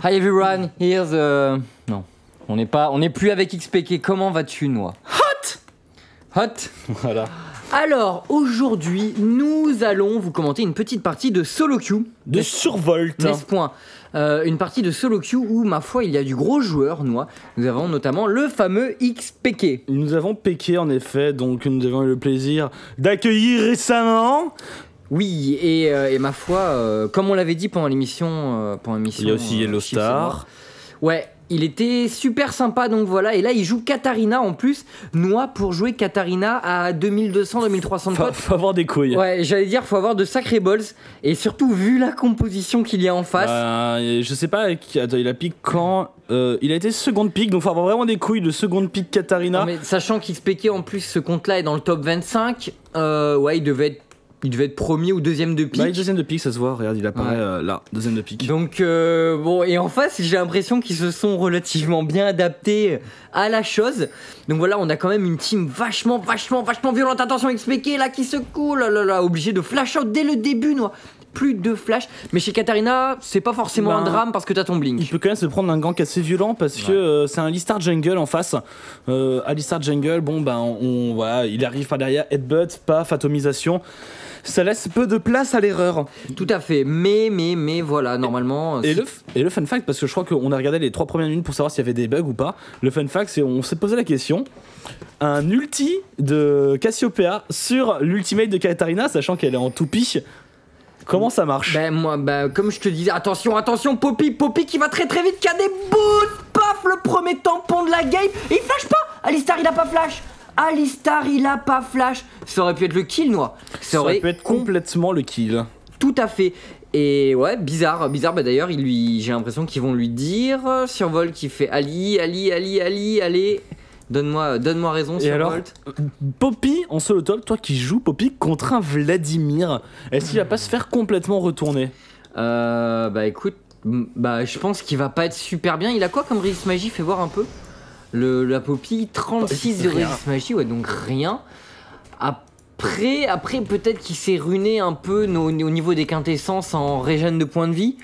Hi everyone, here's Non, on n'est plus avec XPK. Comment vas-tu, Noix? Hot. Voilà. Alors, aujourd'hui, nous allons vous commenter une petite partie de solo queue. De survolt. N'est-ce point une partie de solo queue où, ma foi, il y a du gros joueur, Noix. Nous avons notamment le fameux XPK. Nous avons PK en effet, donc nous avons eu le plaisir d'accueillir récemment. Oui, et ma foi, comme on l'avait dit pendant l'émission... Il y a aussi Yellow Star. Ouais, il était super sympa, donc voilà. Et là, il joue Katarina en plus. Noix, pour jouer Katarina à 2200-2300 potes. Faut avoir des couilles. Ouais, j'allais dire, faut avoir de sacrés balls. Et surtout, vu la composition qu'il y a en face. Je sais pas, attends, il a pick quand il a été seconde pick, donc faut avoir vraiment des couilles de seconde pick Katarina. Non, mais sachant qu'XPK en plus, ce compte-là est dans le top 25, ouais, il devait être premier ou deuxième de pick. Bah, deuxième de pick, ça se voit, regarde, il apparaît là, deuxième de pick. Donc, bon, et en face, j'ai l'impression qu'ils se sont relativement bien adaptés à la chose. Donc voilà, on a quand même une team vachement violente. Attention, XPK là qui secoue, là, obligé de flash out dès le début, Noix. Plus de flash, mais chez Katarina, c'est pas forcément un drame parce que t'as ton blink. Il peut quand même se prendre un gank assez violent parce que c'est un Alistar jungle en face. Alistar jungle, bon voilà, il arrive par derrière, headbutt, paf, atomisation. Ça laisse peu de place à l'erreur. Tout à fait, mais voilà, normalement... Et le fun fact, parce que je crois qu'on a regardé les 3 premières minutes pour savoir s'il y avait des bugs ou pas. Le fun fact, c'est on s'est posé la question. Un ulti de Cassiopeia sur l'ultimate de Katarina, sachant qu'elle est en toupie. Comment ça marche? Comme je te disais, attention, Poppy qui va très vite, qui a des boots, paf, le premier tampon de la game, et il flash pas. Alistar il a pas flash. Ça aurait pu être le kill, Noix. Ça aurait pu être complètement le kill. Tout à fait. Et ouais, bizarre, d'ailleurs, j'ai l'impression qu'ils vont lui dire, Survol qui fait Ali, allez. Donne-moi raison, et alors, Poppy en solo top, toi qui joues Poppy contre un Vladimir, est-ce qu'il va pas se faire complètement retourner? Écoute, je pense qu'il va pas être super bien. Il a quoi comme résist magie? Fais voir un peu. La Poppy, 36 de résist magie, ouais, donc rien. Après peut-être qu'il s'est ruiné un peu au niveau des quintessences en régène de points de vie.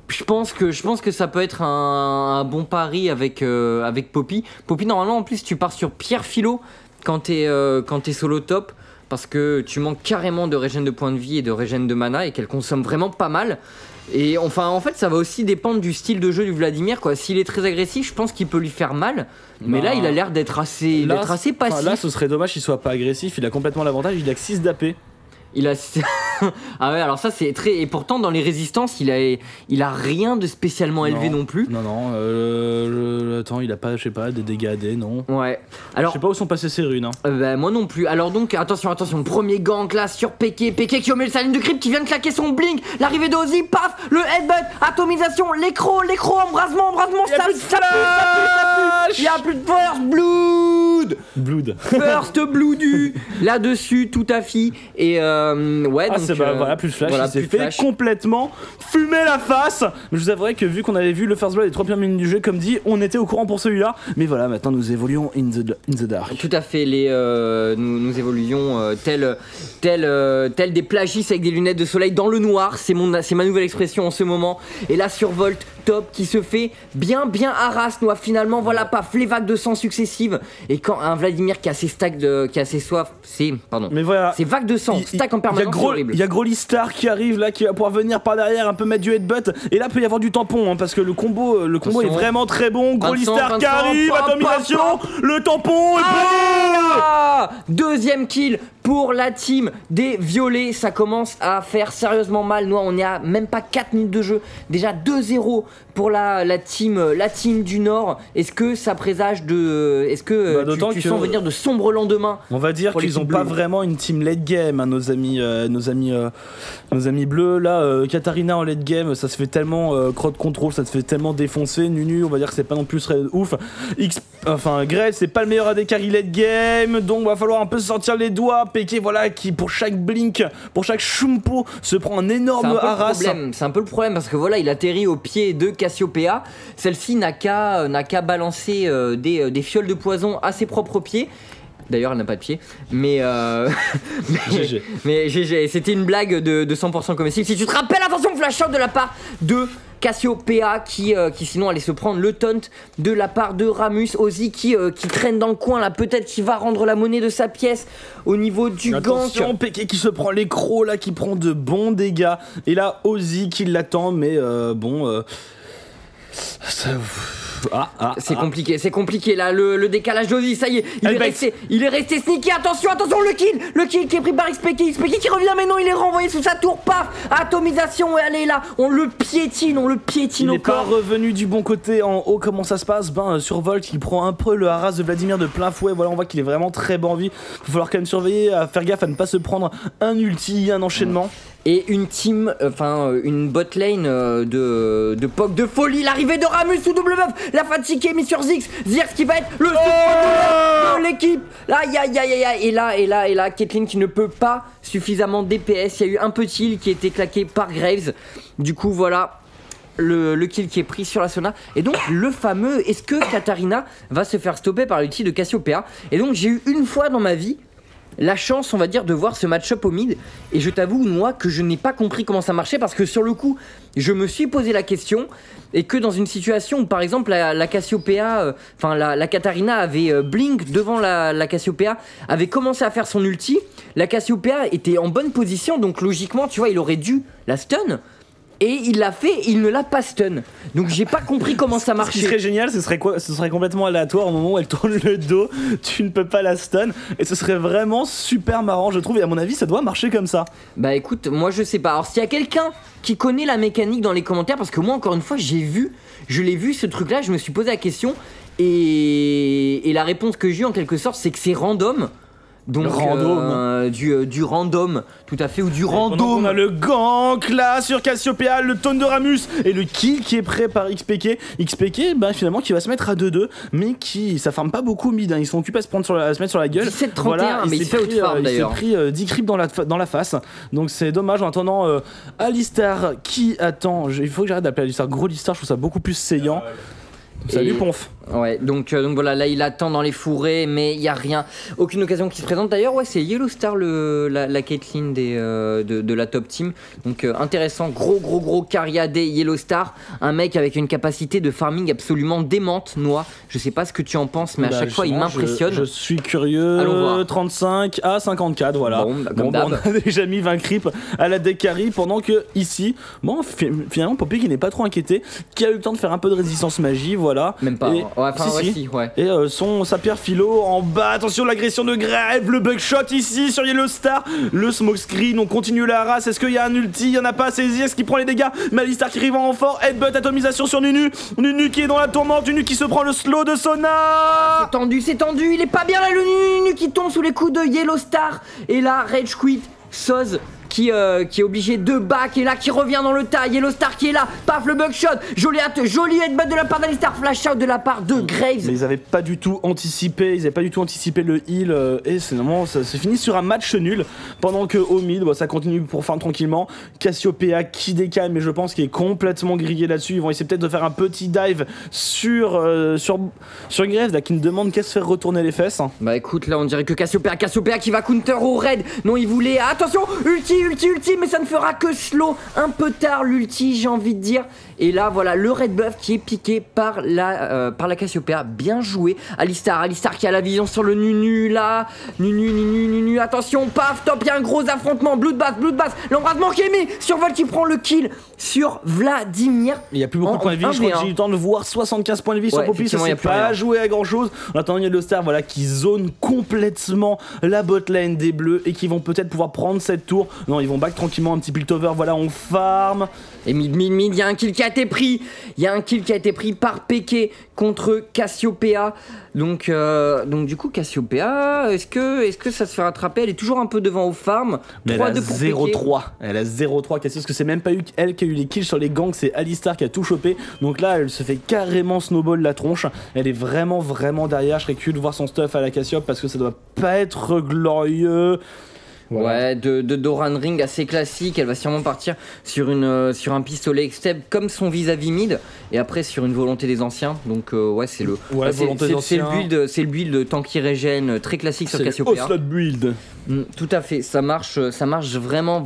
Je pense que ça peut être un bon pari avec Poppy. Poppy, normalement, en plus, tu pars sur Pierre Philo quand t'es solo top, parce que tu manques carrément de régène de points de vie et de régène de mana, et qu'elle consomme vraiment pas mal. Et enfin, en fait, ça va aussi dépendre du style de jeu du Vladimir, quoi. S'il est très agressif, je pense qu'il peut lui faire mal. Mais là, il a l'air d'être assez passif. Là, ce serait dommage qu'il soit pas agressif. Il a complètement l'avantage. Il a que 6 d'AP. Il a... Ah ouais, alors ça c'est très... Et pourtant dans les résistances il a rien de spécialement élevé non plus. Non, attends, il a pas, je sais pas, des dégâts AD, non. Ouais. Alors... Je sais pas où sont passées ces runes. Moi non plus. Alors donc, attention, premier gank là sur PK qui omet sa ligne de creep, qui vient de claquer son blink. L'arrivée d'Ozzy, paf, le headbutt, atomisation, l'écro, embrasement, ça pue. Il y a plus de first blood. First bloodu là-dessus, tout à fait. Et ouais, donc voilà, plus flash, il s'est fait complètement fumer la face. Mais je vous avouerai que vu qu'on avait vu le first blood les 3 premières minutes du jeu, comme dit, on était au courant pour celui-là. Mais voilà, maintenant nous évoluons in the dark. Tout à fait, nous évoluons tel des plagistes avec des lunettes de soleil dans le noir. C'est ma nouvelle expression en ce moment. Et là Survolt top qui se fait bien harass, Noix. Finalement, voilà, paf, les vagues de sang successives. Et quand un Vladimir qui a ses stacks qui a ses soifs, mais voilà, ces vagues de sang, stack en permanence, c'est horrible. Il y a Grollistar qui arrive là, qui va pouvoir venir par derrière, un peu mettre du headbutt. Et là, peut y avoir du tampon, parce que le combo est vraiment très bon. Grollistar qui arrive, atomisation, le tampon, et deuxième kill pour la team des violets. Ça commence à faire sérieusement mal. Nous, on est à même pas 4 minutes de jeu. Déjà 2-0 pour la team du Nord. Est-ce que ça présage de... Est-ce que tu sens venir de sombres lendemains? On va dire qu'ils ont pas vraiment une team late game, hein, nos amis bleus. Là, Katarina en late game, ça se fait tellement crowd control, ça se fait tellement défoncer. Nunu, on va dire que c'est pas non plus très ouf. Grell, c'est pas le meilleur AD carry late game, donc va falloir un peu se sortir les doigts. PK, voilà, qui pour chaque blink, pour chaque shumpo, se prend un énorme harass. C'est un peu le problème parce que voilà, il atterrit au pied de Cassiopeia. Celle-ci n'a qu'à balancer des fioles de poison à ses propres pieds. D'ailleurs, elle n'a pas de pied. Mais GG. Mais GG. C'était une blague de 100% comestible. Si tu te rappelles, attention, flash out de la part de Cassiopeia qui sinon allait se prendre le taunt de la part de Rammus. Ozzy qui traîne dans le coin là, peut-être qu'il va rendre la monnaie de sa pièce au niveau du gank. Attention, Peke qui se prend l'écro là, qui prend de bons dégâts. Et là, Ozzy qui l'attend, mais c'est compliqué là, le décalage d'Ozzy, ça y est, il est resté sneaky, attention, le kill qui est pris par XPK qui revient, mais non, il est renvoyé sous sa tour, paf, atomisation, et allez là, on le piétine au corps. Il n'est pas revenu du bon côté en haut, comment ça se passe? Sur Volt, il prend un peu le harass de Vladimir de plein fouet, voilà, on voit qu'il est vraiment très bon en vie, il va falloir quand même surveiller, à faire gaffe à ne pas se prendre un ulti, un enchaînement. Et une team, une bot lane de POC de folie. L'arrivée de Rammus sous double buff. La fatigue qui est mise sur Ziggs. Ziggs qui va être le de l'équipe. Et là, Caitlyn qui ne peut pas suffisamment DPS. Il y a eu un petit heal qui a été claqué par Graves. Du coup, voilà. Le kill qui est pris sur la Sona. Et donc le fameux, est-ce que Katarina va se faire stopper par l'ulti de Cassiopeia? Et donc j'ai eu une fois dans ma vie la chance, on va dire, de voir ce match-up au mid. Et je t'avoue, moi, que je n'ai pas compris comment ça marchait, parce que sur le coup, je me suis posé la question, et que dans une situation où, par exemple, la Cassiopeia, la Katarina avait blink devant la Cassiopeia, avait commencé à faire son ulti, la Cassiopeia était en bonne position, donc logiquement, tu vois, il aurait dû la stun. Et il l'a fait, il ne l'a pas stun. Donc j'ai pas compris comment ça marchait. Ce qui serait génial, ce serait quoi? Ce serait complètement aléatoire au moment où elle tourne le dos, tu ne peux pas la stun. Et ce serait vraiment super marrant, je trouve. Et à mon avis, ça doit marcher comme ça. Bah écoute, moi je sais pas. Alors s'il y a quelqu'un qui connaît la mécanique dans les commentaires, parce que moi encore une fois, je l'ai vu ce truc là, je me suis posé la question. Et la réponse que j'ai eu en quelque sorte, c'est que c'est random. Donc du random, tout à fait, ou du random. On a le gank là sur Cassiopeia, le taunt de Rammus et le kill qui est prêt par XPK. XPK, finalement, qui va se mettre à 2-2, mais ça farme pas beaucoup mid, hein. Ils sont occupés à se mettre sur la gueule. 17-31, voilà, mais il fait outfarm d'ailleurs. Il s'est pris 10 creeps dans la face, donc c'est dommage. En attendant, Alistar qui attend, il faut que j'arrête d'appeler Alistar Gros Alistar, je trouve ça beaucoup plus saillant. Salut Ponf. Ouais, donc voilà, là il attend dans les fourrés, mais il y a rien, aucune occasion qui se présente. D'ailleurs, ouais, c'est Yellow Star la Caitlyn de la top team. Donc intéressant, gros Caria des Yellow Star, un mec avec une capacité de farming absolument démente, Noah. Je sais pas ce que tu en penses, mais à chaque fois il m'impressionne. Je suis curieux. Allons voir. 35 à 54, voilà. On a déjà mis 20 creeps à la deck carry, pendant que ici, finalement Poppy qui n'est pas trop inquiété, qui a eu le temps de faire un peu de résistance magie, voilà. Même pas. Ouais. Et sa pierre philo en bas, attention l'agression de Grave, le bugshot ici sur Yellow Star, le smoke screen, on continue la race, est-ce qu'il y a un ulti? Il y en a pas, c'est Zyes qui prend les dégâts, Alistar qui arrive en renfort, headbutt, atomisation sur Nunu qui est dans la tourmente, Nunu qui se prend le slow de Sona. C'est tendu, il est pas bien là, le Nunu qui tombe sous les coups de Yellow Star, et là Rage Quit, Soz qui est obligé de back, et là qui revient dans le tas, Yellow Star qui est là, paf le bugshot, joli headbutt de la part d'Alistar, flash out de la part de Graves. Mais ils avaient pas du tout anticipé, le heal, et c'est fini sur un match nul, pendant que au mid, ça continue pour farm tranquillement, Cassiopeia qui décale, mais je pense qu'il est complètement grillé là-dessus, ils vont essayer peut-être de faire un petit dive sur Graves, là, qui me demande qu'est-ce faire retourner les fesses. Bah écoute, là on dirait que Cassiopeia qui va counter au raid, non il voulait, attention, ulti, mais ça ne fera que slow un peu tard l'ulti, j'ai envie de dire. Et là voilà le red buff qui est piqué par la Cassiopeia, bien joué. Alistar qui a la vision sur le Nunu là, Nunu, attention, paf, top, il y a un gros affrontement, Bloodbath, l'embrasement qui est mis sur Volt qui prend le kill sur Vladimir. Il n'y a plus beaucoup de points de vie, je crois que j'ai eu le temps de voir 75 points de vie sur Poppy, ça s'est pas joué à grand chose. En attendant Yellow Star, voilà, qui zone complètement la bot lane des bleus et qui vont peut-être pouvoir prendre cette tour. Non, ils vont back tranquillement, un petit piltover, voilà, on farm. Et mid, il y a un kill qui a été pris, par Peke contre Cassiopeia. Donc du coup Cassiopeia, est-ce que ça se fait rattraper? Elle est toujours un peu devant au farm. Mais elle a 0-3. Elle a 0-3 Cassiopeia, parce que c'est même pas elle qui a eu les kills sur les gangs, c'est Alistar qui a tout chopé. Donc là elle se fait carrément snowball la tronche. Elle est vraiment derrière. Je serais curieux de voir son stuff à la Cassiope parce que ça doit pas être glorieux. Voilà. Ouais, de Doran Ring assez classique. Elle va sûrement partir sur un pistolet extep comme son vis-à-vis mid, et après sur une volonté des anciens. Donc ouais, c'est le Ouais, volonté des anciens. C'est le build tanky régène très classique sur C'est le Cassiopeia. slot build. Tout à fait, ça marche vraiment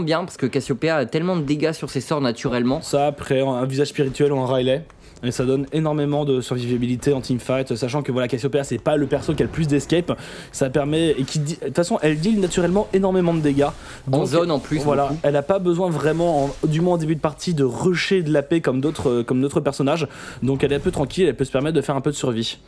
bien parce que Cassiopeia a tellement de dégâts sur ses sorts naturellement. Ça après un visage spirituel ou un Riley. Et ça donne énormément de survivabilité en teamfight, sachant que voilà, Cassiopeia c'est pas le perso qui a le plus d'escape. Ça permet, et qui de toute façon elle deal naturellement énormément de dégâts. En zone en plus. Voilà, beaucoup. elle a pas besoin vraiment, du moins en début de partie, de rusher de la paix comme d'autres personnages. Donc elle est un peu tranquille, elle peut se permettre de faire un peu de survie.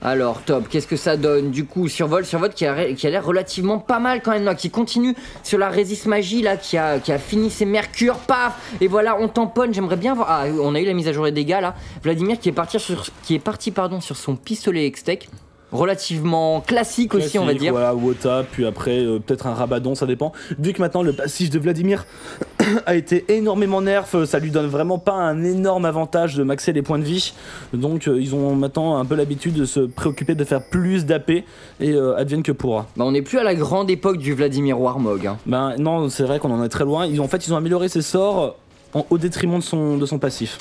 Alors top, qu'est-ce que ça donne du coup? Survol qui a l'air relativement pas mal quand même là, qui continue sur la résiste magie là, qui a fini ses mercures, paf, et voilà on tamponne. J'aimerais bien voir, ah on a eu la mise à jour des dégâts là. Vladimir qui est parti sur son pistolet Hextech, relativement classique aussi on va dire. Voilà, Wota, puis après peut-être un Rabadon, ça dépend. Vu que maintenant le passif de Vladimir a été énormément nerf, ça lui donne vraiment pas un énorme avantage de maxer les points de vie. Donc ils ont maintenant un peu l'habitude de se préoccuper de faire plus d'AP et advienne que pourra. Bah on n'est plus à la grande époque du Vladimir Warmog. Hein. Ben non, c'est vrai qu'on en est très loin. Ils ont amélioré ses sorts au détriment de son passif.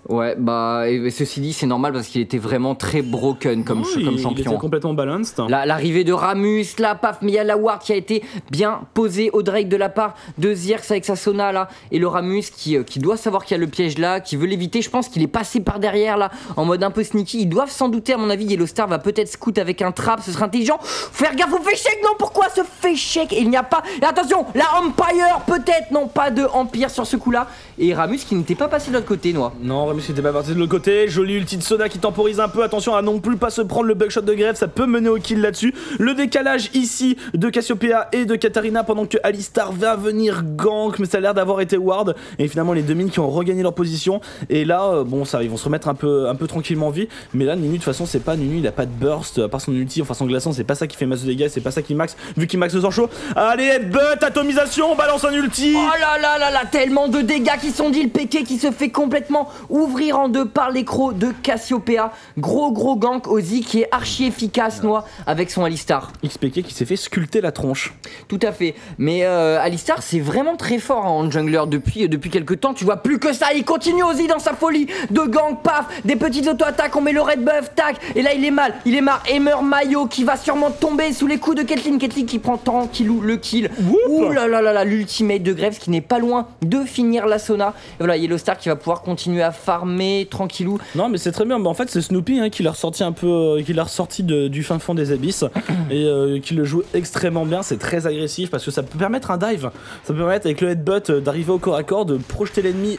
Ouais, bah, et ceci dit, c'est normal parce qu'il était vraiment très broken comme champion. Il était complètement balanced. L'arrivée de Ramus, là, paf, mais il y a la ward qui a été bien posée au Drake de la part de Zirx avec sa Sona, là, et le Ramus qui doit savoir qu'il y a le piège là, qui veut l'éviter. Je pense qu'il est passé par derrière, là, en mode un peu sneaky. Ils doivent s'en douter, à mon avis. Yellow Star va peut-être scout avec un trap, ce sera intelligent. Faire gaffe au fake shake, non, pourquoi ce fake shake? Et il n'y a pas. Et attention, la Empire, peut-être, non, pas de Empire sur ce coup-là. Et Ramus qui n'était pas passé de l'autre côté, Noah. Non, Ramus qui était pas parti de l'autre côté. Joli ulti de Soda qui temporise un peu. Attention à non plus pas se prendre le bugshot de Grève, ça peut mener au kill là-dessus. Le décalage ici de Cassiopeia et de Katarina pendant que Alistar va venir gank, mais ça a l'air d'avoir été ward. Et finalement, les deux mines qui ont regagné leur position. Et là, bon, ça, ils vont se remettre un peu tranquillement en vie. Mais là, Nunu, de toute façon, c'est pas Nunu, il a pas de burst. À part son ulti, enfin son glaçon, c'est pas ça qui fait masse de dégâts, c'est pas ça qui max. Vu qu'il max le sang chaud. Allez, headbutt, atomisation, on balance un ulti. Oh là là là là, tellement de dégâts qui sont dit. Le PK qui se fait complètement ouvrir en deux par l'écro de Cassiopeia. Gros gank, Ozzy qui est archi efficace, Noah, avec son Alistar. XPK qui s'est fait sculpter la tronche. Tout à fait. Mais Alistar, c'est vraiment très fort en jungler depuis quelques temps. Tu vois plus que ça. Il continue Ozzy dans sa folie de gank, paf, des petites auto-attaques. On met le red buff, tac. Et là, il est mal. Il est marre. Emer Mayo qui va sûrement tomber sous les coups de Caitlyn. Caitlyn qui prend tranquillou le kill. Ouh là là là là, l'ultimate de Graves qui n'est pas loin de finir la Sona. Et voilà, Yellow Star qui va pouvoir continuer à farmer tranquillou. Non mais c'est très bien, mais en fait c'est Snoopy hein, qui l'a ressorti un peu, qui l'a ressorti du fin fond des abysses et qui le joue extrêmement bien. C'est très agressif parce que ça peut permettre un dive, ça peut permettre avec le headbutt d'arriver au corps à corps, de projeter l'ennemi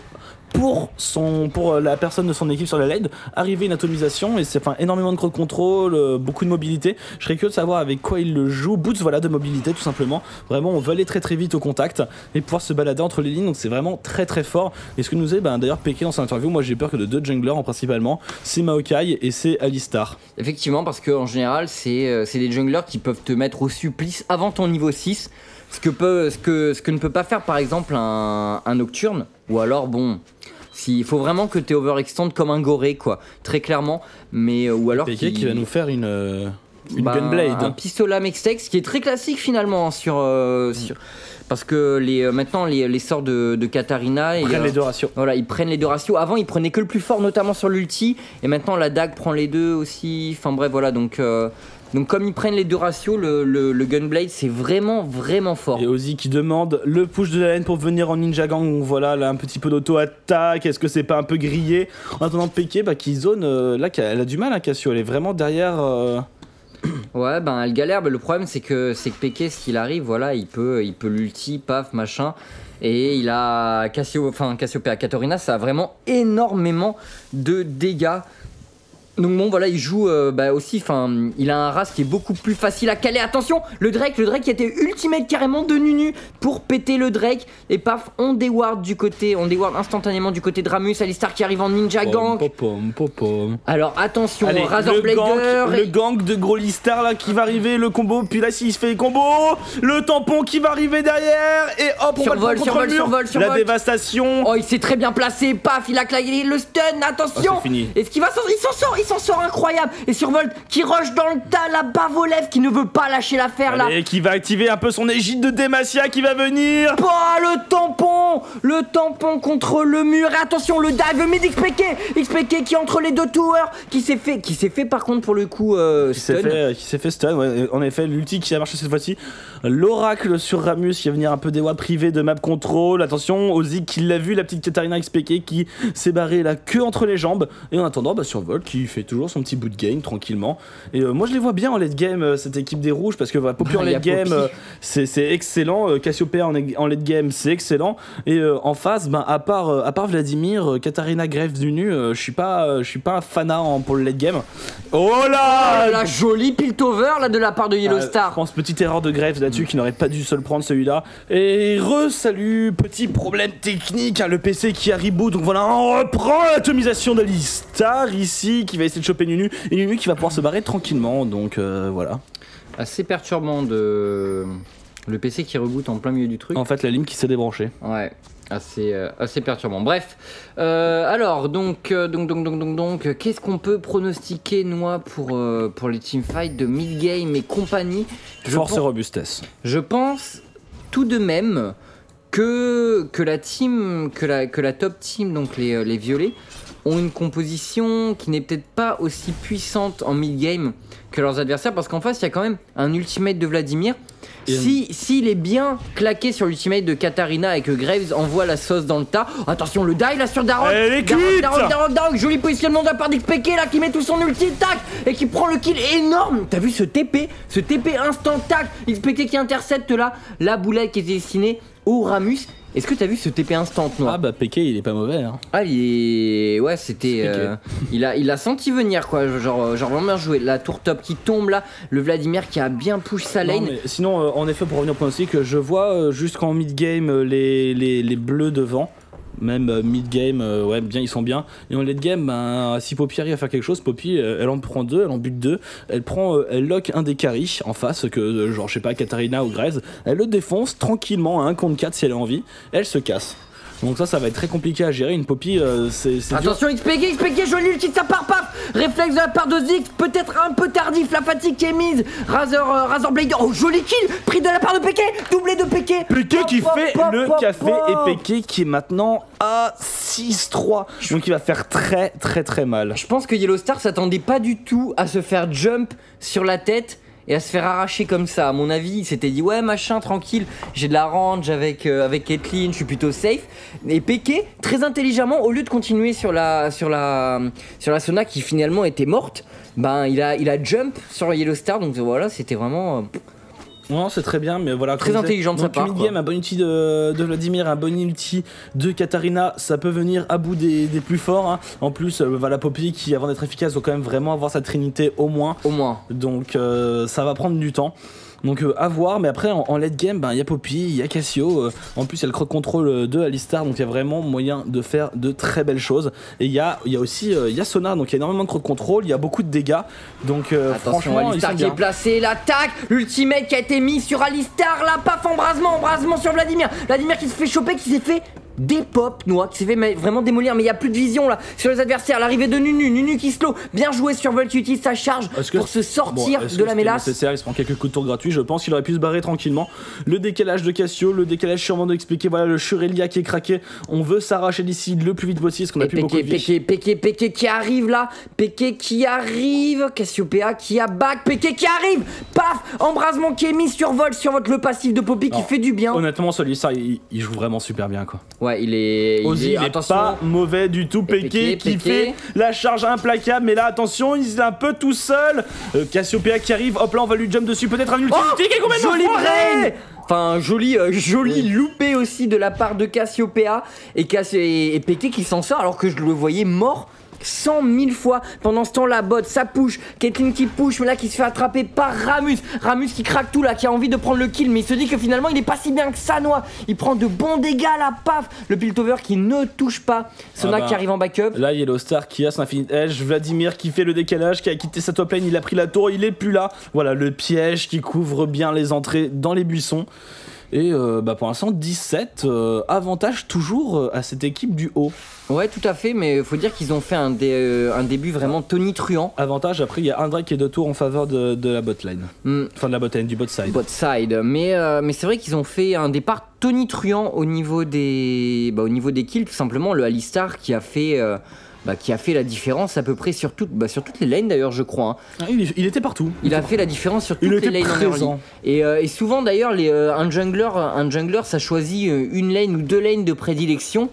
pour la personne de son équipe sur la lane, arriver une atomisation et c'est énormément de crowd control, beaucoup de mobilité. Je serais curieux de savoir avec quoi il le joue. Boots, voilà, de mobilité tout simplement. Vraiment, on veut aller très vite au contact et pouvoir se balader entre les lignes, donc c'est vraiment très fort. Et ce que nous est d'ailleurs Péké dans son interview, moi j'ai peur que de deux junglers en principalement, c'est Maokai et c'est Alistar. Effectivement, parce qu'en général, c'est des junglers qui peuvent te mettre au supplice avant ton niveau 6. Ce que ne peut pas faire par exemple un Nocturne, ou alors bon, il faut vraiment que tu overextend comme un goré quoi, très clairement, mais ou alors Péké qui va nous faire une Gunblade. Un pistolet Mextex qui est très classique finalement sur parce que maintenant les sorts de Katarina ils prennent les deux ratios. Voilà, ils prennent les deux ratios. Avant ils prenaient que le plus fort, notamment sur l'ulti, et maintenant la dague prend les deux aussi. Enfin bref voilà, donc comme ils prennent les deux ratios, le Gunblade c'est vraiment fort. Et Ozzy qui demande le push de la laine pour venir en Ninja Gang. Donc voilà, là un petit peu d'auto-attaque. Est-ce que c'est pas un peu grillé? En attendant Péké qui zone, là elle a du mal Cassio, elle est vraiment derrière. Ouais, elle galère. Le problème c'est que Péké, ce qu'il arrive, voilà, il peut l'ulti, paf, machin. Et il a Cassiopeia, Katarina, ça a vraiment énormément de dégâts. Donc bon voilà, il joue aussi, il a un ras qui est beaucoup plus facile à caler. Attention, le Drake qui était ultimate carrément de Nunu pour péter le Drake. Et paf, on déward instantanément du côté de Ramus. Alistar qui arrive en Ninja Gang. Alors attention, Razor Blader. Le gang de gros Listar là qui va arriver, le combo. Puis là s'il se fait combo, le tampon qui va arriver derrière. Et hop, on va le prendre contre le mur. La dévastation. Oh, il s'est très bien placé, paf, il a claqué le stun, attention. Oh, c'est fini. Est-ce qu'il va s'en sortir? qui s'en sort incroyable. Et Survolt qui rush dans le tas, la bave aux lèvres, qui ne veut pas lâcher l'affaire là. Et qui va activer un peu son égide de Demacia qui va venir. Le tampon contre le mur. Et attention, le dive, le mid XPK qui est entre les deux towers, qui s'est fait par contre pour le coup stun. Qui s'est fait stun, ouais. En effet, l'ulti qui a marché cette fois-ci. L'oracle sur Ramus qui va venir un peu des voies privées de map control. Attention, Ozzy qui l'a vu, la petite Katarina XPK qui s'est barrée la queue entre les jambes. Et en attendant, Survolt qui fait toujours son petit bout de game tranquillement. Et moi je les vois bien en late game, cette équipe des rouges, parce que Poppy en late game c'est excellent. Cassiopeia en late game c'est excellent. Et en face, à part Vladimir, Katarina Graves du nu, je suis pas un fanat pour le late game. Oh là, la jolie piltover là de la part de Yellowstar. Je pense petite erreur de Graves là-dessus qui n'aurait pas dû se le prendre celui-là. Et salut, petit problème technique, le PC qui a reboot. Donc voilà, on reprend l'atomisation d'Alistar ici qui va essayer de choper Nunu. Et Nunu qui va pouvoir se barrer tranquillement. Donc voilà. Assez perturbant de le PC qui reboot en plein milieu du truc. En fait, la ligne qui s'est débranchée. Ouais. Assez perturbant. Bref, alors donc, qu'est-ce qu'on peut pronostiquer pour les teamfights de mid-game et compagnie? Force et robustesse. Je pense tout de même que la top team, donc les violets, ont une composition qui n'est peut-être pas aussi puissante en mid-game que leurs adversaires, parce qu'en face il y a quand même un ultimate de Vladimir. S'il est bien claqué sur l'ultimate de Katarina et que Graves envoie la sauce dans le tas. Attention, le dive là sur Darok. Darok, joli positionnement de la part d'XPK là qui met tout son ulti, tac, et qui prend le kill énorme. T'as vu ce TP instant, tac, XPK qui intercepte là la boulette qui était destinée au Ramus. Est-ce que t'as vu ce TP instant noir? PK il est pas mauvais hein. Ouais, c'était il a senti venir quoi, genre vraiment joué. La tour top qui tombe là, le Vladimir qui a bien push sa lane. Mais sinon en effet, pour revenir au pronostic, je vois jusqu'en mid game les bleus devant. Même mid-game, ouais, bien, ils sont bien. Et en late-game, si Poppy arrive à faire quelque chose, Poppy, elle en prend 2, elle en bute 2. Elle lock un des carry en face, que genre, je sais pas, Katarina ou Graves. Elle le défonce tranquillement à 1 contre 4 si elle a envie. Elle se casse. Donc ça va être très compliqué à gérer. Une Poppy, c'est attention, XPK, joli ulti de sa part, paf. Réflexe de la part de Ziggs, peut-être un peu tardif, la fatigue qui est mise. Razorblade, oh joli kill, pris de la part de PK, doublé de PK. PK qui fait le café et PK qui est maintenant à 6-3. Donc il va faire très très très mal. Je pense que Yellowstar s'attendait pas du tout à se faire jump sur la tête et à se faire arracher comme ça. À mon avis, il s'était dit ouais machin tranquille, j'ai de la range avec Caitlyn, je suis plutôt safe. Et PK très intelligemment, au lieu de continuer sur la Sona qui finalement était morte, il a jump sur Yellowstar. Donc voilà, c'était vraiment non, c'est très bien, mais voilà. Très intelligent de sa part. Mid-game, un bon ulti de Vladimir, un bon ulti de Katarina, ça peut venir à bout des plus forts. Hein. En plus, voilà, Poppy qui, avant d'être efficace, doit quand même vraiment avoir sa trinité au moins. Donc ça va prendre du temps. Donc à voir, mais après en late game, il y a Poppy, il y a Cassio, en plus il y a le crowd control de Alistar, donc il y a vraiment moyen de faire de très belles choses. Et il y a aussi Sona, donc il y a énormément de crowd control, il y a beaucoup de dégâts, donc attention, Alistar qui est placé, l'attaque, l'ultimate qui a été mis sur Alistar, là, paf, embrasement sur Vladimir qui se fait choper, qui s'est fait des pop noix, qui s'est fait vraiment démolir, mais il n'y a plus de vision là sur les adversaires. L'arrivée de Nunu qui slow, bien joué sur Volt, utilise sa charge pour se sortir de la mélasse. Il se prend quelques coups de tour gratuits, je pense qu'il aurait pu se barrer tranquillement. Le décalage de Cassio, le décalage sûrement de expliquer, voilà le Shurelia qui est craqué, on veut s'arracher d'ici le plus vite possible parce qu'on a plus beaucoup de vie. PK qui arrive là, PK qui arrive, Cassiopeia qui a back, PK qui arrive, paf, embrasement qui est mis sur Volt, le passif de Poppy qui fait du bien. Honnêtement, celui-là, il joue vraiment super bien quoi. Ouais, il est pas mauvais du tout. PK qui fait la charge implacable, mais là attention, il est un peu tout seul. Cassiopeia qui arrive, hop là on va lui jump dessus, peut-être un ulti qui est complètement joli brain. Enfin, joli loupé aussi de la part de Cassiopeia et PK qui s'en sort alors que je le voyais mort 100 000 fois. Pendant ce temps la bot ça push, Caitlyn qui push, mais là qui se fait attraper par Ramus qui craque tout là, qui a envie de prendre le kill, mais il se dit que finalement il est pas si bien que ça. Noix, il prend de bons dégâts là, paf, le Piltover qui ne touche pas, Sona qui arrive en backup. Là Yellowstar qui a son Infinite Edge, Vladimir qui fait le décalage, qui a quitté sa top lane, il a pris la tour, il est plus là. Voilà le piège qui couvre bien les entrées dans les buissons. Et pour l'instant 17, avantage toujours à cette équipe du haut. Ouais, tout à fait, mais faut dire qu'ils ont fait un début vraiment tonitruant. Avantage, après il y a un Drake qui est de tour en faveur de la botlane. Enfin de la botlane, du bot side. Bot side, mais c'est vrai qu'ils ont fait un départ tonitruant au niveau des kills, tout simplement. Le Alistar qui a fait la différence à peu près sur toutes les lanes d'ailleurs, je crois. Ah, il était partout. Il a fait la différence sur toutes les lanes en early. Et souvent d'ailleurs, un jungler, ça choisit une lane ou deux lanes de prédilection.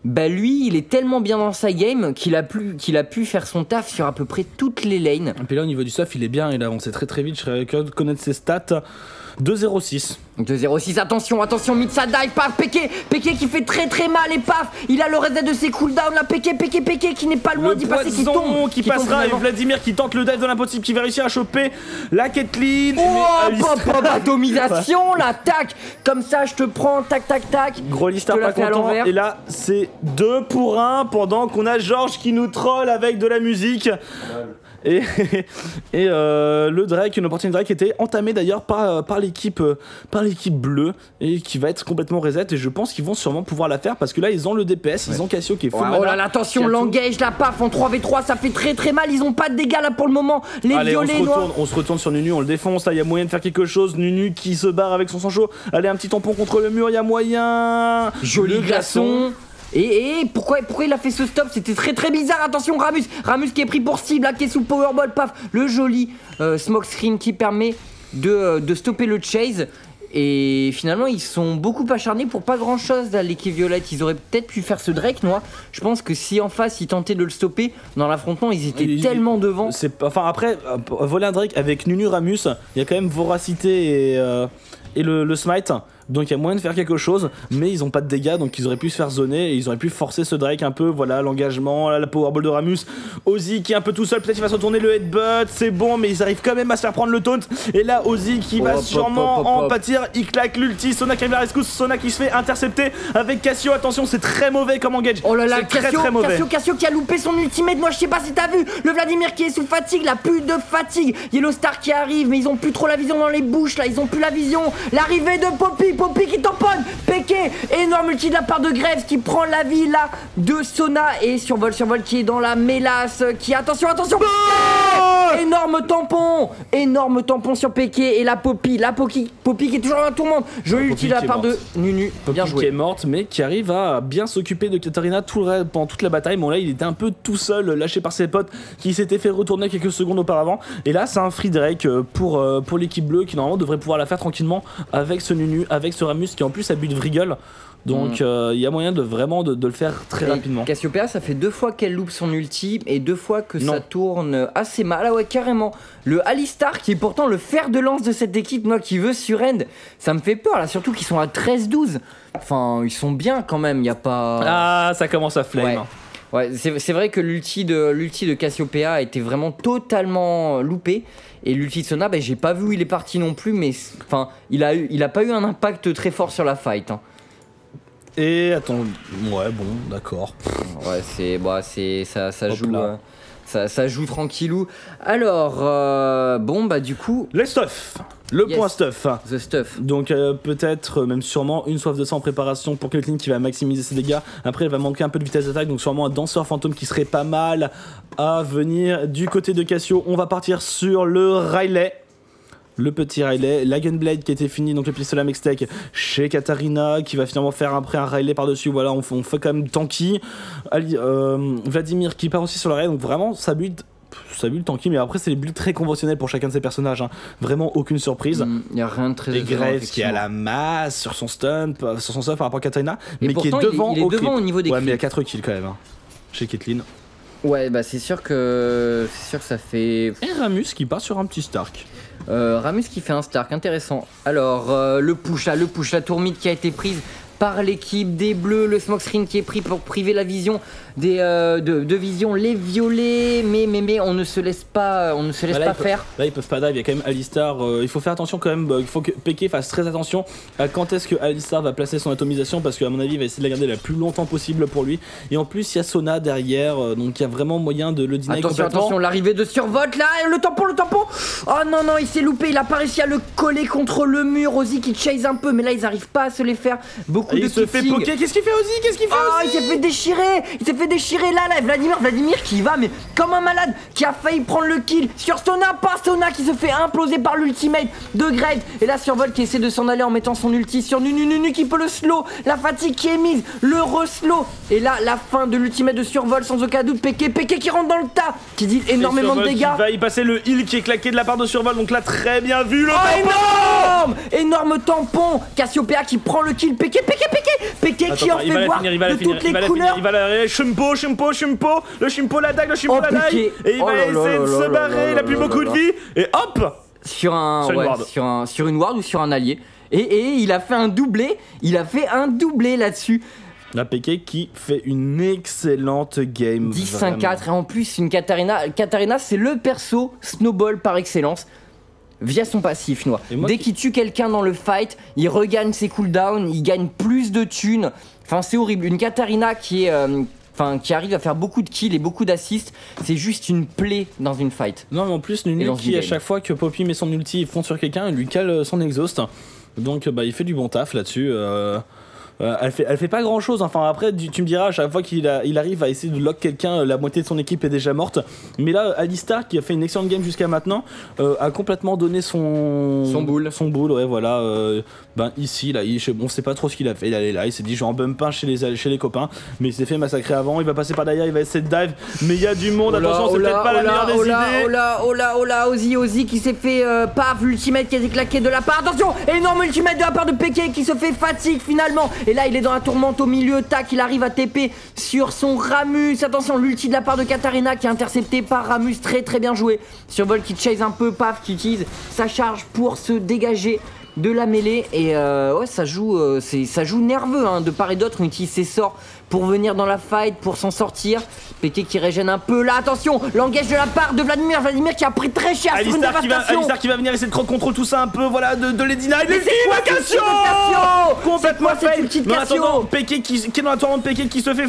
Bah lui, il est tellement bien dans sa game qu'il a pu faire son taf sur à peu près toutes les lanes. Et puis là au niveau du stuff, il est bien, il a avancé très très vite. Je serais curieux de connaître ses stats. 2-0-6. 2-0-6, attention, Mitsa dive, paf, Peke qui fait très très mal et paf, il a le reset de ses cooldowns là, Peke qui n'est pas loin d'y passer, qui tombe. Qui passera, et Vladimir qui tente le dive de l'impossible, qui va réussir à choper la Caitlyn. Atomisation, là, tac, comme ça je te prends, tac. Gros Alistar pas content, et là c'est 2 pour 1 pendant qu'on a Georges qui nous troll avec de la musique. Et le Drake, une opportunité Drake était entamée d'ailleurs par l'équipe bleue et qui va être complètement reset, et je pense qu'ils vont sûrement pouvoir la faire parce que là ils ont le DPS, ils ont Cassio qui est full mana. Oh là là, attention, l'engage, la paf en 3v3, ça fait très très mal, ils ont pas de dégâts là pour le moment. Allez, on se retourne sur Nunu, on le défonce, là il y a moyen de faire quelque chose. Nunu qui se barre avec son sang chaud. Allez, un petit tampon contre le mur, il y a moyen. Joli glaçon. Et pourquoi il a fait ce stop? C'était très très bizarre. Attention, Ramus qui est pris pour cible, là, qui est sous powerball, paf, le joli smoke screen qui permet de stopper le chase. Et finalement ils sont beaucoup acharnés pour pas grand chose à l'équipe violette. Ils auraient peut-être pu faire ce Drake noir. Je pense que si en face ils tentaient de le stopper dans l'affrontement, ils étaient tellement devant. Après voler un Drake avec Nunu Ramus, il y a quand même voracité et le smite. Donc il y a moyen de faire quelque chose, mais ils ont pas de dégâts, donc ils auraient pu se faire zoner et ils auraient pu forcer ce Drake un peu. Voilà, l'engagement, la powerball de Ramus. Ozzy qui est un peu tout seul, peut-être il va se retourner le headbutt, c'est bon, mais ils arrivent quand même à se faire prendre le taunt. Et là Ozzy qui va sûrement en pâtir, il claque l'ulti, Sona qui arrive à la rescousse, Sona qui se fait intercepter avec Cassio. Attention, c'est très mauvais comme engage. Oh là là, Cassio qui a loupé son ultimate. Moi je sais pas si t'as vu, le Vladimir qui est sous fatigue, là, plus de fatigue. Yellowstar qui arrive, mais ils ont plus trop la vision dans les bouches, là, ils ont plus la vision. L'arrivée de Poppy qui tamponne, Peke, énorme ulti de la part de Graves qui prend la vie là de Sona, et survol qui est dans la mélasse, qui attention énorme tampon sur Peke, et la Poppy qui est toujours dans la tourmente. Joli ulti de la part de Nunu, bien joué. Qui est morte, mais qui arrive à bien s'occuper de Katarina pendant toute la bataille. Bon là il était un peu tout seul, lâché par ses potes qui s'étaient fait retourner quelques secondes auparavant, et là c'est un free Drake pour l'équipe bleue qui normalement devrait pouvoir la faire tranquillement avec ce Nunu, avec ce Ramus qui en plus a but de Vriggle. Donc il y a moyen de vraiment de le faire très rapidement. Cassiopeia, ça fait 2 fois qu'elle loupe son ulti et 2 fois que ça tourne assez mal. Ah ouais, carrément. Le Alistar qui est pourtant le fer de lance de cette équipe, moi qui veux surend, ça me fait peur là, surtout qu'ils sont à 13-12. Enfin, ils sont bien quand même, il y a pas... Ah, ça commence à flame. Ouais, c'est vrai que l'ulti de Cassiopeia a été vraiment totalement loupé. Et l'ulti de Sona, j'ai pas vu où il est parti non plus, mais enfin, il a pas eu un impact très fort sur la fight. Hein. Et attends, ouais, bon, d'accord. Ouais, ça joue. Ça joue tranquillou. Alors, du coup... Les stuff. Point stuff. The stuff. Donc peut-être, même sûrement, une soif de sang en préparation pour Caitlyn qui va maximiser ses dégâts. Après elle va manquer un peu de vitesse d'attaque, donc sûrement un danseur fantôme qui serait pas mal à venir. Du côté de Cassio, on va partir sur le Riley. Le petit Riley, la Gunblade qui était fini, donc le pistolet à Mextech chez Katarina qui va finalement faire après un Riley par-dessus. Voilà, on fait quand même tanky. Vladimir qui part aussi sur le Riley, donc vraiment ça build tanky, mais après c'est des builds très conventionnels pour chacun de ces personnages, hein. Vraiment aucune surprise. Il y a rien de très étonnant. Et Graves qui a la masse sur son stun par rapport à Katarina, mais qui est devant il est devant au niveau des kills. Ouais, mais il y a 4 kills quand même, hein, chez Caitlyn. Ouais, c'est sûr que ça fait... Et Ramus qui part sur un petit Stark. Ramus qui fait un Stark, intéressant. Alors, le push, la tour mid qui a été prise par l'équipe des bleus, le smoke screen qui est pris pour priver la vision de vision, les violets, mais on ne se laisse pas, faire. Là ils peuvent pas dive, il y a quand même Alistar, il faut faire attention quand même, il faut que Peke fasse très attention à quand est-ce que Alistar va placer son atomisation, parce qu'à mon avis il va essayer de la garder la plus longtemps possible pour lui, et en plus il y a Sona derrière, donc il y a vraiment moyen de le deny complètement. Attention, l'arrivée de survote là, le tampon. Oh non, il s'est loupé, il a pas réussi à le coller contre le mur. Ozzy qui chase un peu, mais là ils arrivent pas à se les faire. Beaucoup de il se fait poker, qu'est-ce qu'il fait Ozzy? Il s'est fait déchirer, là, Vladimir qui y va, mais comme un malade, qui a failli prendre le kill sur Sona, pas Sona qui se fait imploser par l'ultimate de Graves. Et là Survol qui essaie de s'en aller en mettant son ulti sur Nunu qui peut le slow, la fatigue qui est mise, le re-slow. Et là la fin de l'ultimate de Survol sans aucun doute. Peke qui rentre dans le tas, qui dit énormément de dégâts. Il va y passer le heal qui est claqué de la part de Survol, donc là très bien vu le énorme tampon. Cassiopeia qui prend le kill. Peke qui en fait voir de toutes les couleurs. Il va la Shumpo, le Shumpo la dague, et il va essayer de se barrer, il a plus beaucoup de vie, et hop sur une ward ou sur un allié. Et il a fait un doublé, là-dessus. La Peke qui fait une excellente game. 10-5-4 et en plus une Katarina. Katarina c'est le perso snowball par excellence. Via son passif, Noix. Dès qu'il tue quelqu'un dans le fight, il regagne ses cooldowns, il gagne plus de thunes. Enfin, c'est horrible. Une Katarina qui arrive à faire beaucoup de kills et beaucoup d'assists, c'est juste une plaie dans une fight. Non, mais en plus, Nunu qui, à chaque fois que Poppy met son ulti, il fonce sur quelqu'un, il lui cale son exhaust. Donc, il fait du bon taf là-dessus. Elle fait pas grand chose, enfin après tu me diras à chaque fois qu'il arrive à essayer de lock quelqu'un, la moitié de son équipe est déjà morte, mais là Alistar qui a fait une excellente game jusqu'à maintenant a complètement donné son boule, ouais voilà, ici là, on sait pas trop ce qu'il a fait, il est là, il s'est dit je vais en bump un chez les copains, mais il s'est fait massacrer avant, il va passer par derrière, il va essayer de dive, mais il y a du monde, attention c'est peut-être pas la meilleure des idées. Ozzy qui s'est fait paf, l'ultimate qui a été claqué de la part, attention, énorme ultimate de la part de Peke qui se fait fatigue finalement. Et là il est dans la tourmente au milieu, tac, il arrive à TP sur son Ramus. Attention, l'ulti de la part de Katarina qui est intercepté par Ramus, très bien joué. Survol qui chase un peu, paf, qui utilise sa charge pour se dégager de la mêlée. Et ouais, ça joue nerveux de part et d'autre. On utilise ses sorts pour venir dans la fight, pour s'en sortir. Peke qui régène un peu là, attention, l'engage de la part de Vladimir qui a pris très cher sur une dévastation. Alistar qui va venir essayer de contrôle tout ça un peu, voilà, de les deny. Mais c'est quoi Cassio? Complètement fail. Mais en attendant, Peke qui est dans la tourmente, Peke qui se fait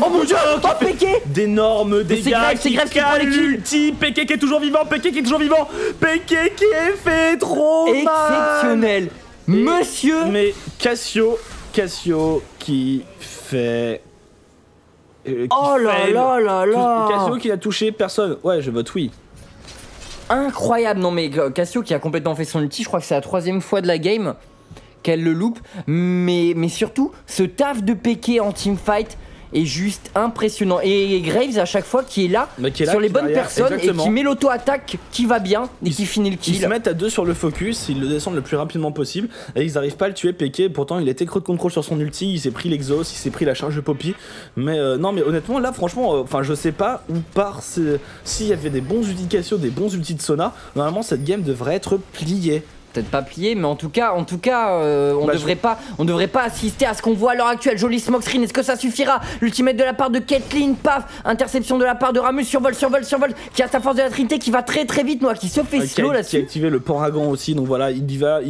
Peke d'énormes dégâts, c'est Graves qui prend l'ulti, Peke qui est toujours vivant, Peke qui est fait trop mal. Exceptionnel. Monsieur. Mais Cassio qui fait... oh là là. Cassio qui a touché personne. Ouais, je vote oui. Incroyable. Non mais Cassio qui a complètement fait son ulti. Je crois que c'est la 3e fois de la game qu'elle le loupe. Mais surtout, ce taf de Peke en teamfight est juste impressionnant. Et Graves à chaque fois qui est là, sur les bonnes personnes, exactement. Et qui met l'auto-attaque qui va bien et qui finit le kill. Ils se mettent à 2 sur le focus, ils le descendent le plus rapidement possible et ils arrivent pas à le tuer. Peke, pourtant il était creux de contrôle sur son ulti, il s'est pris l'exhaust, il s'est pris la charge de Poppy. Mais non, mais honnêtement là franchement, je sais pas où part s'il y avait des bons ultis de Cassio, des bons ultis de Sona, normalement cette game devrait être pliée. Peut-être pas plié, mais en tout cas, on devrait pas assister à ce qu'on voit à l'heure actuelle. Joli smoke screen, est-ce que ça suffira? L'ultimate de la part de Caitlyn, paf, interception de la part de Ramus, survol, qui a sa force de la trinité qui va très vite, qui se fait slow là-dessus. Qui a activé le Poragon aussi, donc voilà, il y va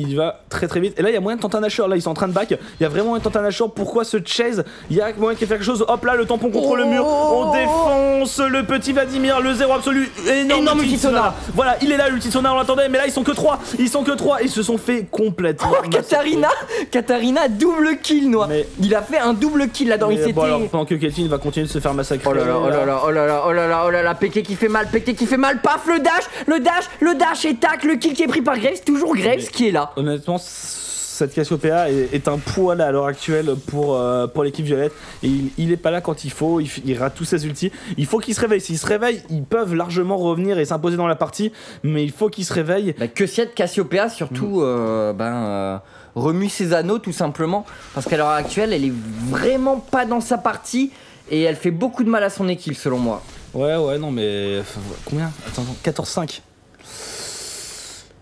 très vite. Et là, il y a moyen de tenter un Asher, là, ils sont en train de back. Il y a vraiment moyen de tenter un Asher. Pourquoi ce chase? Il y a moyen de faire quelque chose. Hop là, le tampon contre le mur. On défonce le petit Vladimir, le 0 absolu. Énorme ulti Sona. Voilà, il est là, l'ulti Sona, on l'attendait, mais là, ils sont que 3. Ils se sont fait complètement. Katarina double kill, Noix. Il a fait un double kill là-dedans. Il s'était. Alors, pendant que Caitlyn va continuer de se faire massacrer. Oh là là, Peke qui fait mal, paf, le dash et tac, le kill qui est pris par Graves, toujours Graves qui est là. Honnêtement, cette Cassiopeia est un poil à l'heure actuelle pour l'équipe violette. Et il est pas là quand il faut, il rate tous ses ultis. Il faut qu'il se réveille. S'ils se réveillent, ils peuvent largement revenir et s'imposer dans la partie. Mais il faut qu'ils se réveillent. Que cette Cassiopeia surtout remue ses anneaux tout simplement. Parce qu'à l'heure actuelle, elle est vraiment pas dans sa partie. Et elle fait beaucoup de mal à son équipe selon moi. Ouais, non mais... Combien? Attends, 14-5.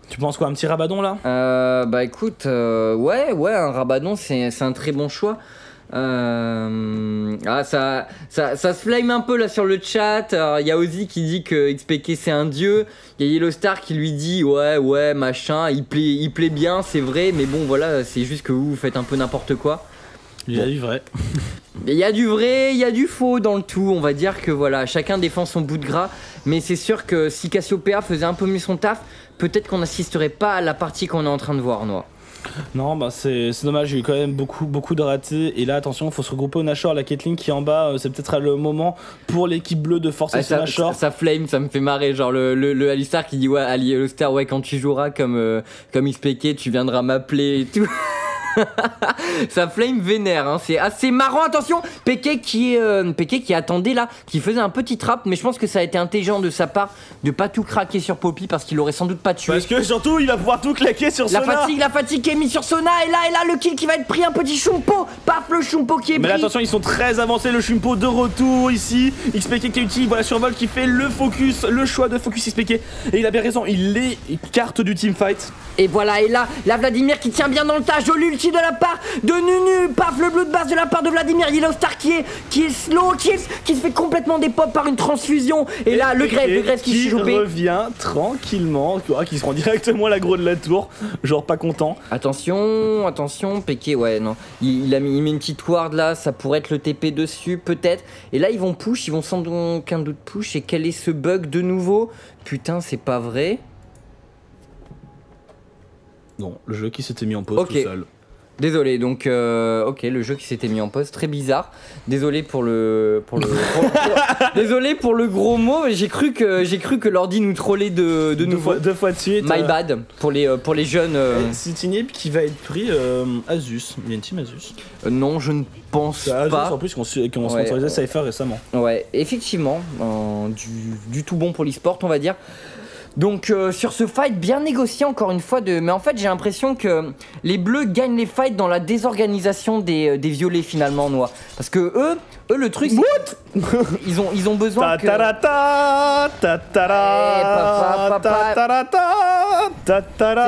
Tu penses quoi, un petit Rabadon là? Écoute, ouais, un Rabadon c'est un très bon choix. Ça se flame un peu là sur le chat. Il y a Ozzy qui dit que XPK c'est un dieu. Il y a Yellowstar qui lui dit ouais machin, il plaît bien, c'est vrai, mais bon voilà, c'est juste que vous faites un peu n'importe quoi. Il y a du vrai. Il y a du vrai, il y a du faux dans le tout. On va dire que voilà, chacun défend son bout de gras. Mais c'est sûr que si Cassiopeia faisait un peu mieux son taf, peut-être qu'on n'assisterait pas à la partie qu'on est en train de voir, Noah. Non, bah c'est dommage, il y a eu quand même beaucoup de ratés. Et là, attention, il faut se regrouper au Nashor. La Caitlyn qui est en bas, c'est peut-être le moment pour l'équipe bleue de forcer ce Nashor. Ça flame, ça me fait marrer. Genre le Alistar qui dit ouais, Ali Alistar, ouais, quand tu joueras comme XPK, tu viendras m'appeler et tout. Ça flame vénère, hein. C'est assez marrant. Attention, Peke qui attendait là, qui faisait un petit trap, mais je pense que ça a été intelligent de sa part de pas tout craquer sur Poppy parce qu'il aurait sans doute pas tué. Parce que surtout, il va pouvoir tout claquer sur Sona. La fatigue qui est mise sur Sona, et là, le kill qui va être pris, un petit Shumpo. Paf, le Shumpo qui est pris. Mais attention, ils sont très avancés, le Shumpo de retour ici. XPK qui utilise, voilà, survol qui fait le focus, le choix de focus XPK. Et il a bien raison, il écarte du teamfight. Et voilà, et là, Vladimir qui tient bien dans le tas, joli ulti de la part de Nunu, paf, le bloodbath de la part de Vladimir, Yellowstar qui est slow, qui se fait complètement dépop par une transfusion, et là, le Grave qui s'est chopé. Revient tranquillement, qui se rend directement à l'aggro de la tour, genre pas content. Attention, Peke, ouais, non, il met une petite ward là, ça pourrait être le TP dessus, peut-être, et là, ils vont sans aucun doute push, et quel est ce bug de nouveau? Putain, c'est pas vrai. Non, le jeu qui s'était mis en pause tout seul. Désolé, donc le jeu qui s'était mis en pause, très bizarre. Désolé pour le désolé pour le gros mot. J'ai cru que l'ordi nous trollait de nouveau. Deux fois de suite. My bad pour les jeunes. C'est une équipe qui va être pris Asus. Il y a une team Asus. Non, je ne pense pas. Asus en plus qui ont sponsorisé Cypher récemment. Ouais, effectivement, du tout bon pour l'e-sport, on va dire. Donc sur ce fight bien négocié encore une fois mais en fait j'ai l'impression que les bleus gagnent les fights dans la désorganisation des violets finalement, Noah. Parce que eux le truc c'est ils ont besoin que c'est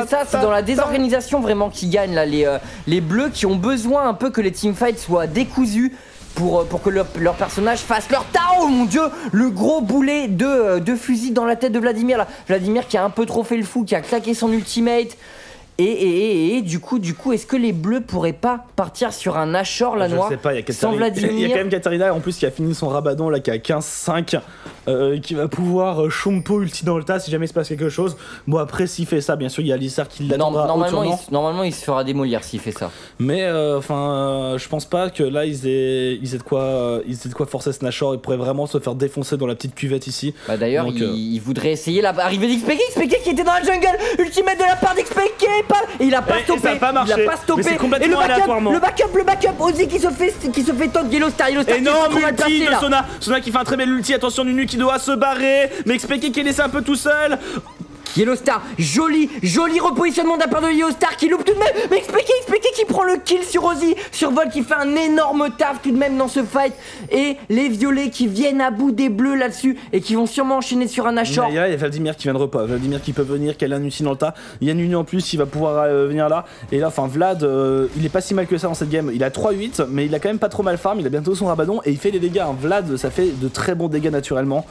ça, c'est dans la désorganisation vraiment qu'ils gagnent là, les bleus qui ont besoin un peu que les teamfights soient décousus pour que leur personnage fasse leur Tao, mon dieu, le gros boulet de fusil dans la tête de Vladimir là. Vladimir qui a un peu trop fait le fou, qui a claqué son ultimate. Et du coup, est-ce que les bleus pourraient pas partir sur un Nashor la noire? Je sais pas, il y a quand même Katarina en plus qui a fini son Rabadon là, qui a 15-5, qui va pouvoir Shumpo ulti dans le tas si jamais il se passe quelque chose. Bon après s'il fait ça, bien sûr il y a Alistar qui l'attendra au tournant. Normalement il se fera démolir s'il fait ça. Mais je pense pas que là ils aient de quoi forcer ce Nashor. Ils pourraient vraiment se faire défoncer dans la petite cuvette ici. Bah d'ailleurs il voudrait essayer l'arrivée d'XPK qui était dans la jungle, ultimate de la part d'XPK. Et il a pas stoppé, ça a pas marché, il a pas stoppé. Mais c'est complètement aléatoirement. Le backup, Ozzy qui se fait taunt, Yellowstar énorme ulti de Sona qui fait un très bel ulti, attention Nunu qui doit se barrer, mais XPK qui est laissé un peu tout seul. Yellowstar, joli repositionnement de la part de Yellowstar qui loupe tout de même, mais XPK qui prend le kill sur Ozzy, sur Vol qui fait un énorme taf tout de même dans ce fight, et les violets qui viennent à bout des bleus là-dessus et qui vont sûrement enchaîner sur un Nashor. Il y a Vladimir qui vient de repas, Vladimir qui peut venir, qui a un ulti dans le tas, il y a Nunu en plus, il va pouvoir venir là, et là Vlad, il est pas si mal que ça dans cette game, il a 3-8, mais il a quand même pas trop mal farm, il a bientôt son Rabadon et il fait des dégâts, Vlad ça fait de très bons dégâts naturellement.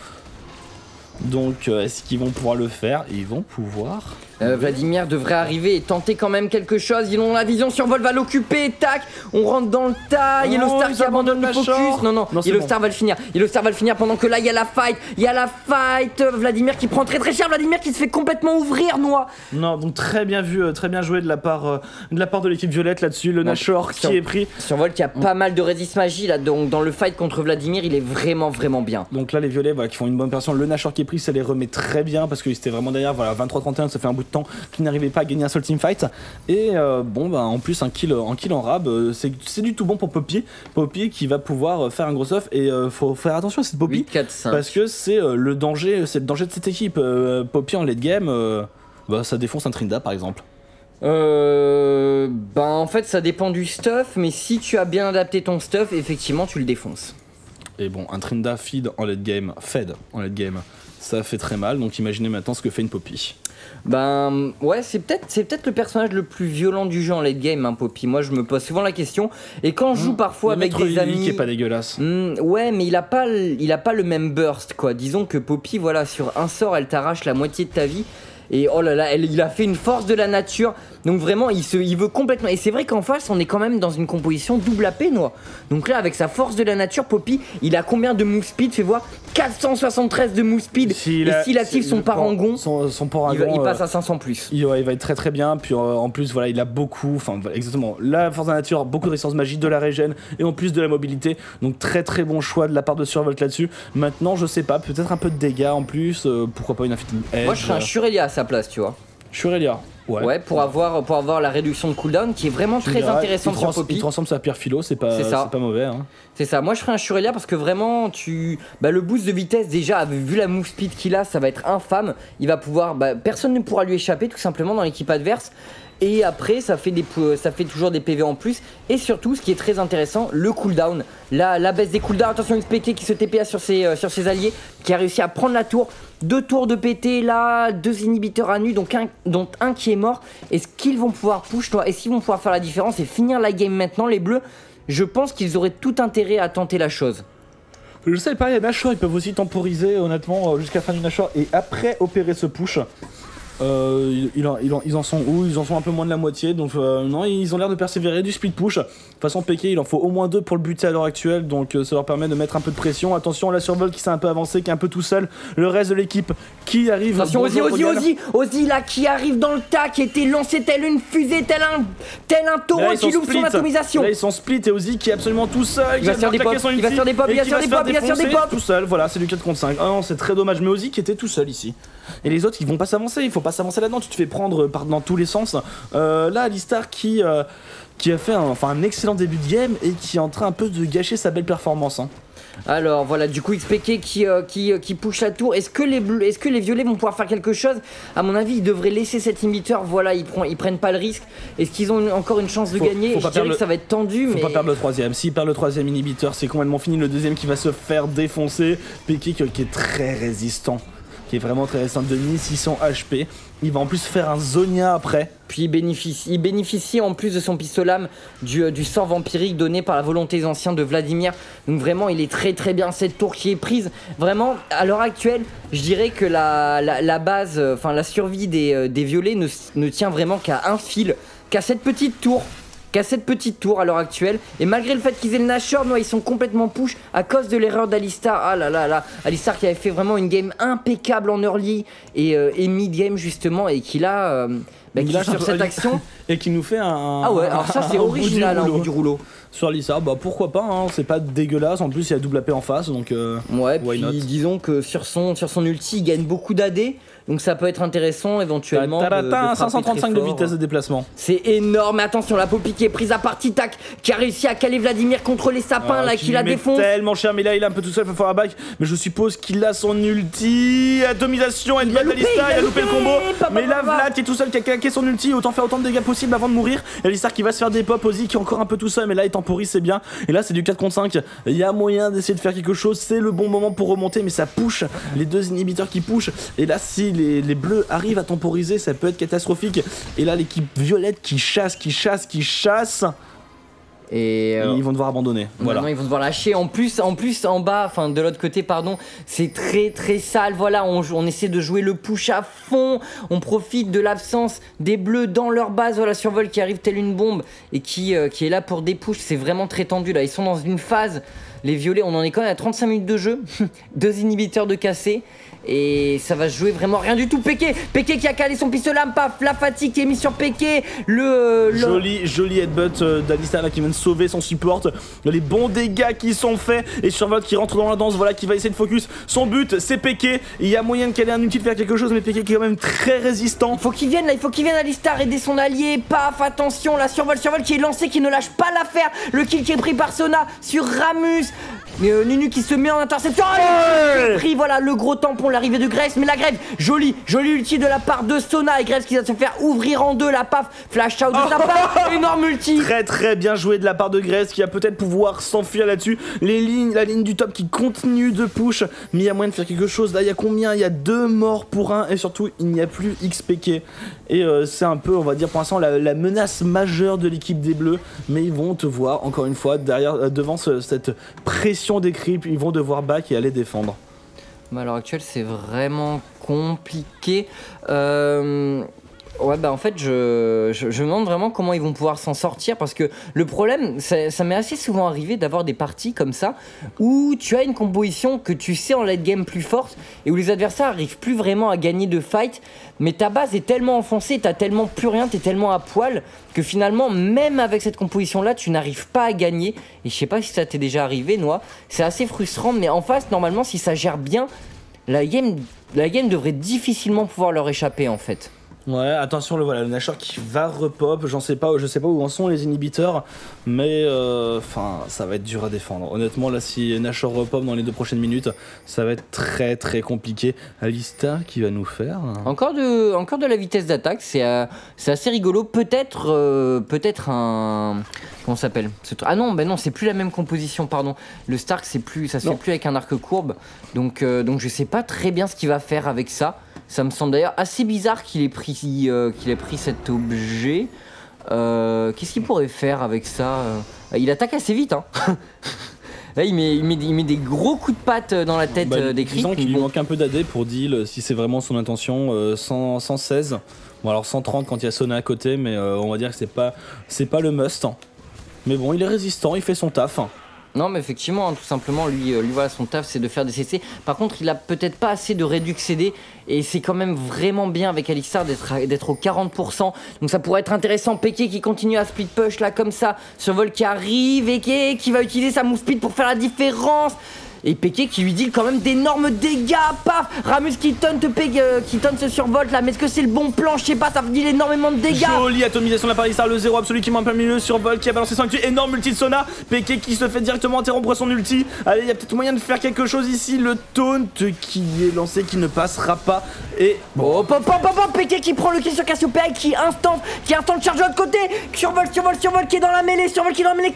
Donc est-ce qu'ils vont pouvoir le faire? Ils vont pouvoir. Vladimir devrait arriver et tenter quand même quelque chose. Ils ont la vision, Survol va l'occuper, tac, on rentre dans le tas, Yellowstar qui abandonne le focus. Non, Yellowstar va le finir. Yellowstar va le finir pendant que là il y a la fight. Vladimir qui prend très cher, Vladimir qui se fait complètement ouvrir, Noah. Non, donc très bien vu, très bien joué de la part de l'équipe violette là-dessus, le Nashor qui est pris. Survol qui a pas mal de résist magie là, donc dans le fight contre Vladimir, il est vraiment bien. Donc là les violets qui font une bonne personne, le Nashor qui est pris, ça les remet très bien parce qu'ils étaient vraiment derrière, 23-31, ça fait un bout de temps qu'ils n'arrivaient pas à gagner un seul teamfight. Et en plus un kill en rab, c'est du tout bon pour Poppy qui va pouvoir faire un gros off, et faut faire attention à cette Poppy 8-4-5. parce que c'est le danger de cette équipe. Poppy en late game, ça défonce un Trinda par exemple. En fait ça dépend du stuff, mais si tu as bien adapté ton stuff, effectivement tu le défonces. Et bon, un Trinda fed en late game, Ça fait très mal, donc imaginez maintenant ce que fait une Poppy. Ben ouais, c'est peut-être le personnage le plus violent du jeu en late game, hein, Poppy. Moi je me pose souvent la question. Et quand je joue parfois avec des amis, qui est pas dégueulasse. Ouais, mais il a pas le même burst quoi. Disons que Poppy, voilà, sur un sort, elle t'arrache la moitié de ta vie. Et oh là là, il a fait une force de la nature. Donc vraiment, il veut complètement. Et c'est vrai qu'en face, on est quand même dans une composition double AP, noix. Donc là, avec sa force de la nature, Poppy, il a combien de move speed? Fais voir, 473 de move speed. Et s'il active son parangon, son parangon, il passe à 500 plus. Il va être très très bien. Puis en plus, voilà, il a beaucoup. Enfin, exactement. La force de la nature, beaucoup de résistance magique, de la régène et en plus de la mobilité. Donc très très bon choix de la part de Survolt là-dessus. Maintenant, je sais pas, peut-être un peu de dégâts en plus. Pourquoi pas une Infinity Edge. Moi, je serais un Shurelia à sa place, tu vois. Shurelia. Ouais, pour avoir la réduction de cooldown qui est vraiment très intéressante sur Poppy. Il transforme sa pierre philo, c'est pas mauvais. Hein. C'est ça, moi je ferais un Shurelia parce que vraiment le boost de vitesse déjà, vu la move speed qu'il a, ça va être infâme. Il va pouvoir, personne ne pourra lui échapper tout simplement dans l'équipe adverse. Et après ça fait toujours des PV en plus. Et surtout ce qui est très intéressant, le cooldown. La baisse des cooldowns, attention XPK qui se TPA sur ses alliés, qui a réussi à prendre la tour. 2 tours de PT là, 2 inhibiteurs à nu, dont un qui est mort. Est-ce qu'ils vont pouvoir push toi? Est-ce qu'ils vont pouvoir faire la différence et finir la game maintenant les bleus? Je pense qu'ils auraient tout intérêt à tenter la chose. Je sais pas, il y a Nashor, ils peuvent aussi temporiser honnêtement jusqu'à la fin du Nashor et après opérer ce push. Ils en sont où? Ils en sont un peu moins de la moitié, donc non, ils ont l'air de persévérer du split push. De toute façon, PK, il en faut au moins 2 pour le buter à l'heure actuelle, donc ça leur permet de mettre un peu de pression. Attention, la Survolt qui s'est un peu avancé, qui est un peu tout seul. Le reste de l'équipe qui arrive. Attention, Ozzy là qui arrive dans le tas, qui était lancé tel une fusée, tel un taureau qui loupe son atomisation. Là, ils sont split et Ozzy qui est absolument tout seul. Il va faire des pop, il va faire des pop, tout seul. Voilà, c'est du 4 contre 5. Ah non, c'est très dommage, mais Ozzy qui était tout seul ici. Et les autres, ils vont pas s'avancer, il faut pas s'avancer là-dedans, tu te fais prendre dans tous les sens. Là, Alistar qui a fait un excellent début de game et qui est en train un peu de gâcher sa belle performance. Hein. Alors voilà, du coup XPK qui push la tour. Est-ce que les violets vont pouvoir faire quelque chose? À mon avis, ils devraient laisser cet inhibiteur. Voilà, ils prennent pas le risque. Est-ce qu'ils ont encore une chance de gagner? Je dirais que ça va être tendu. Faut pas perdre le troisième. S'ils perdent le troisième inhibiteur, c'est complètement fini. Le deuxième qui va se faire défoncer. PK qui est très résistant. Qui est vraiment très résistant de 1600 HP. Il va en plus faire un Zonia après. Puis il bénéficie en plus de son pistolam du sort vampirique donné par la volonté des anciens de Vladimir. Donc vraiment il est très très bien cette tour qui est prise. Vraiment à l'heure actuelle je dirais que la base, enfin la survie des violets ne tient vraiment qu'à un fil, qu'à cette petite tour. À l'heure actuelle. Et malgré le fait qu'ils aient le Nashor, ils sont complètement push à cause de l'erreur d'Alistar. Ah là là là, Alistar qui avait fait vraiment une game impeccable en early et mid-game justement et qui l'a sur cette action et qui nous fait un... Ah ouais, alors ça c'est original au bout du rouleau. Sur Alistar, pourquoi pas, hein, c'est pas dégueulasse, en plus il y a double AP en face donc ouais, puis disons que sur son ulti il gagne beaucoup d'AD. Donc ça peut être intéressant éventuellement. 535 de vitesse de déplacement. C'est énorme. Attention, la Poppy qui est prise à partie tac, qui a réussi à caler Vladimir contre les sapins là, qui la défonce. Tellement cher, mais là il est un peu tout seul, il faut faire la back. Mais je suppose qu'il a son ulti. Atomisation, il a loupé le combo. Mais là Vlad qui est tout seul, qui a claqué son ulti, autant faire autant de dégâts possible avant de mourir. Et Alistar qui va se faire des pop, Ozzy qui est encore un peu tout seul, mais là il temporise, c'est bien. Et là c'est du 4 contre 5. Il y a moyen d'essayer de faire quelque chose, c'est le bon moment pour remonter, mais ça push. Les deux inhibiteurs qui push. Et là si les bleus arrivent à temporiser, ça peut être catastrophique. Et là l'équipe violette qui chasse. Et ils vont devoir abandonner. Voilà. Ils vont devoir lâcher. En plus en bas, enfin de l'autre côté pardon, c'est très très sale. Voilà, on essaie de jouer le push à fond. On profite de l'absence des bleus dans leur base. Voilà, Survol qui arrive telle une bombe et qui est là pour des push. C'est vraiment très tendu là. Ils sont dans une phase. Les violets, on en est quand même à 35 minutes de jeu. 2 inhibiteurs de cassé. Et ça va se jouer vraiment rien du tout. Peke qui a calé son pistolet, paf, la fatigue qui est mise sur Peke. Joli headbutt d'Alistar là qui vient de sauver son support. Les bons dégâts qui sont faits. Et Survolt qui rentre dans la danse, voilà, qui va essayer de focus. Son but c'est Peke. Il y a moyen de caler un outil de faire quelque chose, mais Peke qui est quand même très résistant. Il faut qu'il vienne là, il faut qu'il vienne Alistar aider son allié. Paf, attention, la Survolt qui est lancé, qui ne lâche pas l'affaire. Le kill qui est pris par Sona sur Ramus. Nunu qui se met en interception. Pris, voilà le gros tampon, l'arrivée de Graves. Mais la Graves, joli ulti de la part de Sona. Et Graves qui va se faire ouvrir en deux. La paf, flash out de sa part. Énorme ulti. Très bien joué de la part de Graves qui va peut-être pouvoir s'enfuir là-dessus. La ligne du top qui continue de push. Mais il y a moyen de faire quelque chose. Là, il y a combien? Il y a 2 morts pour 1. Et surtout, il n'y a plus XPK. Et c'est un peu, on va dire pour l'instant, la menace majeure de l'équipe des Bleus. Mais ils vont te voir, encore une fois, devant cette pression des creeps. Ils vont devoir back et aller défendre. À l'heure actuelle, c'est vraiment compliqué. Ouais, bah en fait, je me demande vraiment comment ils vont pouvoir s'en sortir parce que le problème, ça m'est assez souvent arrivé d'avoir des parties comme ça où tu as une composition que tu sais en late game plus forte et où les adversaires arrivent plus vraiment à gagner de fight, mais ta base est tellement enfoncée, t'as tellement plus rien, t'es tellement à poil que finalement, même avec cette composition-là, tu n'arrives pas à gagner. Et je sais pas si ça t'est déjà arrivé, Noah. C'est assez frustrant, mais en face, normalement, si ça gère bien, la game devrait difficilement pouvoir leur échapper en fait. Ouais, attention, le Nashor qui va repop, je sais pas où en sont les inhibiteurs, mais ça va être dur à défendre. Honnêtement, là, si Nashor repop dans les 2 prochaines minutes, ça va être très compliqué. Alistar qui va nous faire encore de la vitesse d'attaque, c'est assez rigolo. Peut-être un... Comment ça s'appelle? Ah non, bah non, c'est plus la même composition, pardon. Le Stark, ça se fait plus avec un arc courbe, donc je sais pas très bien ce qu'il va faire avec ça. Ça me semble d'ailleurs assez bizarre qu'il ait pris cet objet. Qu'est-ce qu'il pourrait faire avec ça? Il attaque assez vite, hein. Là, il met des gros coups de patte dans la tête des creeps. Disons qu'il lui manque un peu d'AD pour deal, si c'est vraiment son intention. 116. Bon, alors 130 quand il y a Sona à côté, mais on va dire que c'est pas le must. Mais bon, il est résistant, il fait son taf. Non, mais effectivement, tout simplement, lui voilà, son taf c'est de faire des CC. Par contre, il a peut-être pas assez de Redux CD et c'est quand même vraiment bien avec Alistar d'être au 40%. Donc ça pourrait être intéressant. Peke qui continue à split push là comme ça. Survol qui arrive et qui va utiliser sa move speed pour faire la différence. Et Peke qui lui deal quand même d'énormes dégâts. Paf, Ramus qui taunt ce survolt là. Mais est-ce que c'est le bon plan? Je sais pas, ça deal énormément de dégâts. Jolie atomisation de la Paristar, le 0 absolu qui met en plein milieu. Survolt qui a balancé son ulti, énorme ulti de Sona. Peke qui se fait directement interrompre son ulti. Allez, il y a peut-être moyen de faire quelque chose ici. Le taunt qui est lancé, qui ne passera pas. Et bon, Peke qui prend le kill sur Cassiopeia, qui instant charge de l'autre côté. Survolt qui est dans la mêlée,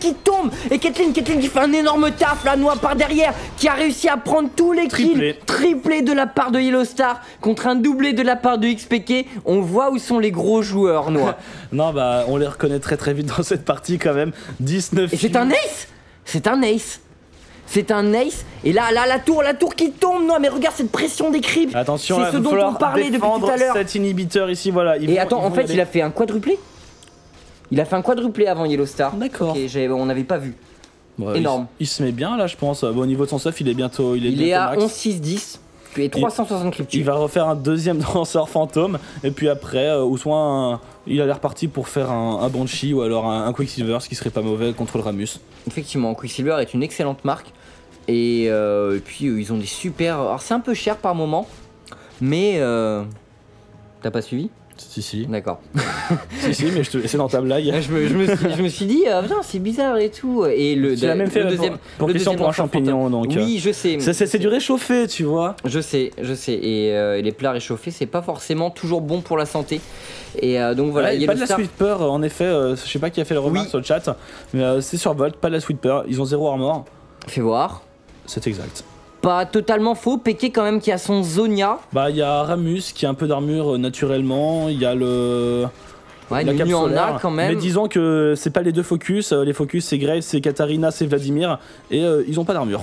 qui tombe. Et Caitlyn qui fait un énorme taf là, Noah par derrière, qui a réussi à prendre tous les kills, triplé de la part de Yellowstar contre un doublé de la part de XPK. On voit où sont les gros joueurs, Noah. Non, bah on les reconnaît très vite dans cette partie quand même. 19. Et c'est un ace. C'est un ace. Et là, la tour qui tombe. Non, mais regarde cette pression des creeps. Attention, c'est ce dont on parlait depuis tout à l'heure. Cet inhibiteur ici, voilà. Et attends, en fait, il a fait un quadruplé. Il a fait un quadruplé avant Yellowstar. D'accord. Okay, on n'avait pas vu. Ouais, énorme. Il se met bien là, je pense. Bon, au niveau de son stuff, il est bientôt. Il est à 11-6-10. Et 360 cryptus. Il va refaire un deuxième danseur fantôme. Et puis après, ou soit il a l'air parti pour faire un Banshee ou alors un Quicksilver, ce qui serait pas mauvais contre le Ramus. Effectivement, Quicksilver est une excellente marque. Et puis ils ont des super. Alors c'est un peu cher par moment, mais t'as pas suivi? Si. D'accord. si, mais je te laissais dans ta blague. je me suis dit, putain, c'est bizarre et tout. Et tu l'as même fait pour un champignon, donc. Oui, je sais. C'est du réchauffé, tu vois. Je sais. Et les plats réchauffés, c'est pas forcément toujours bon pour la santé. Et donc voilà. Il n'y a pas de la sweeper, en effet. Je sais pas qui a fait le remarque sur le chat, mais c'est sur Volt, pas de la sweeper. Ils ont 0 armor. Fais voir. C'est exact. Pas totalement faux, Peke quand même qui a son Zonia. Bah il y a Ramus qui a un peu d'armure naturellement, il y a le... Ouais, la Nunu en a quand même. Mais disons que c'est pas les deux focus, les focus c'est Graves, c'est Katarina, c'est Vladimir, et ils ont pas d'armure.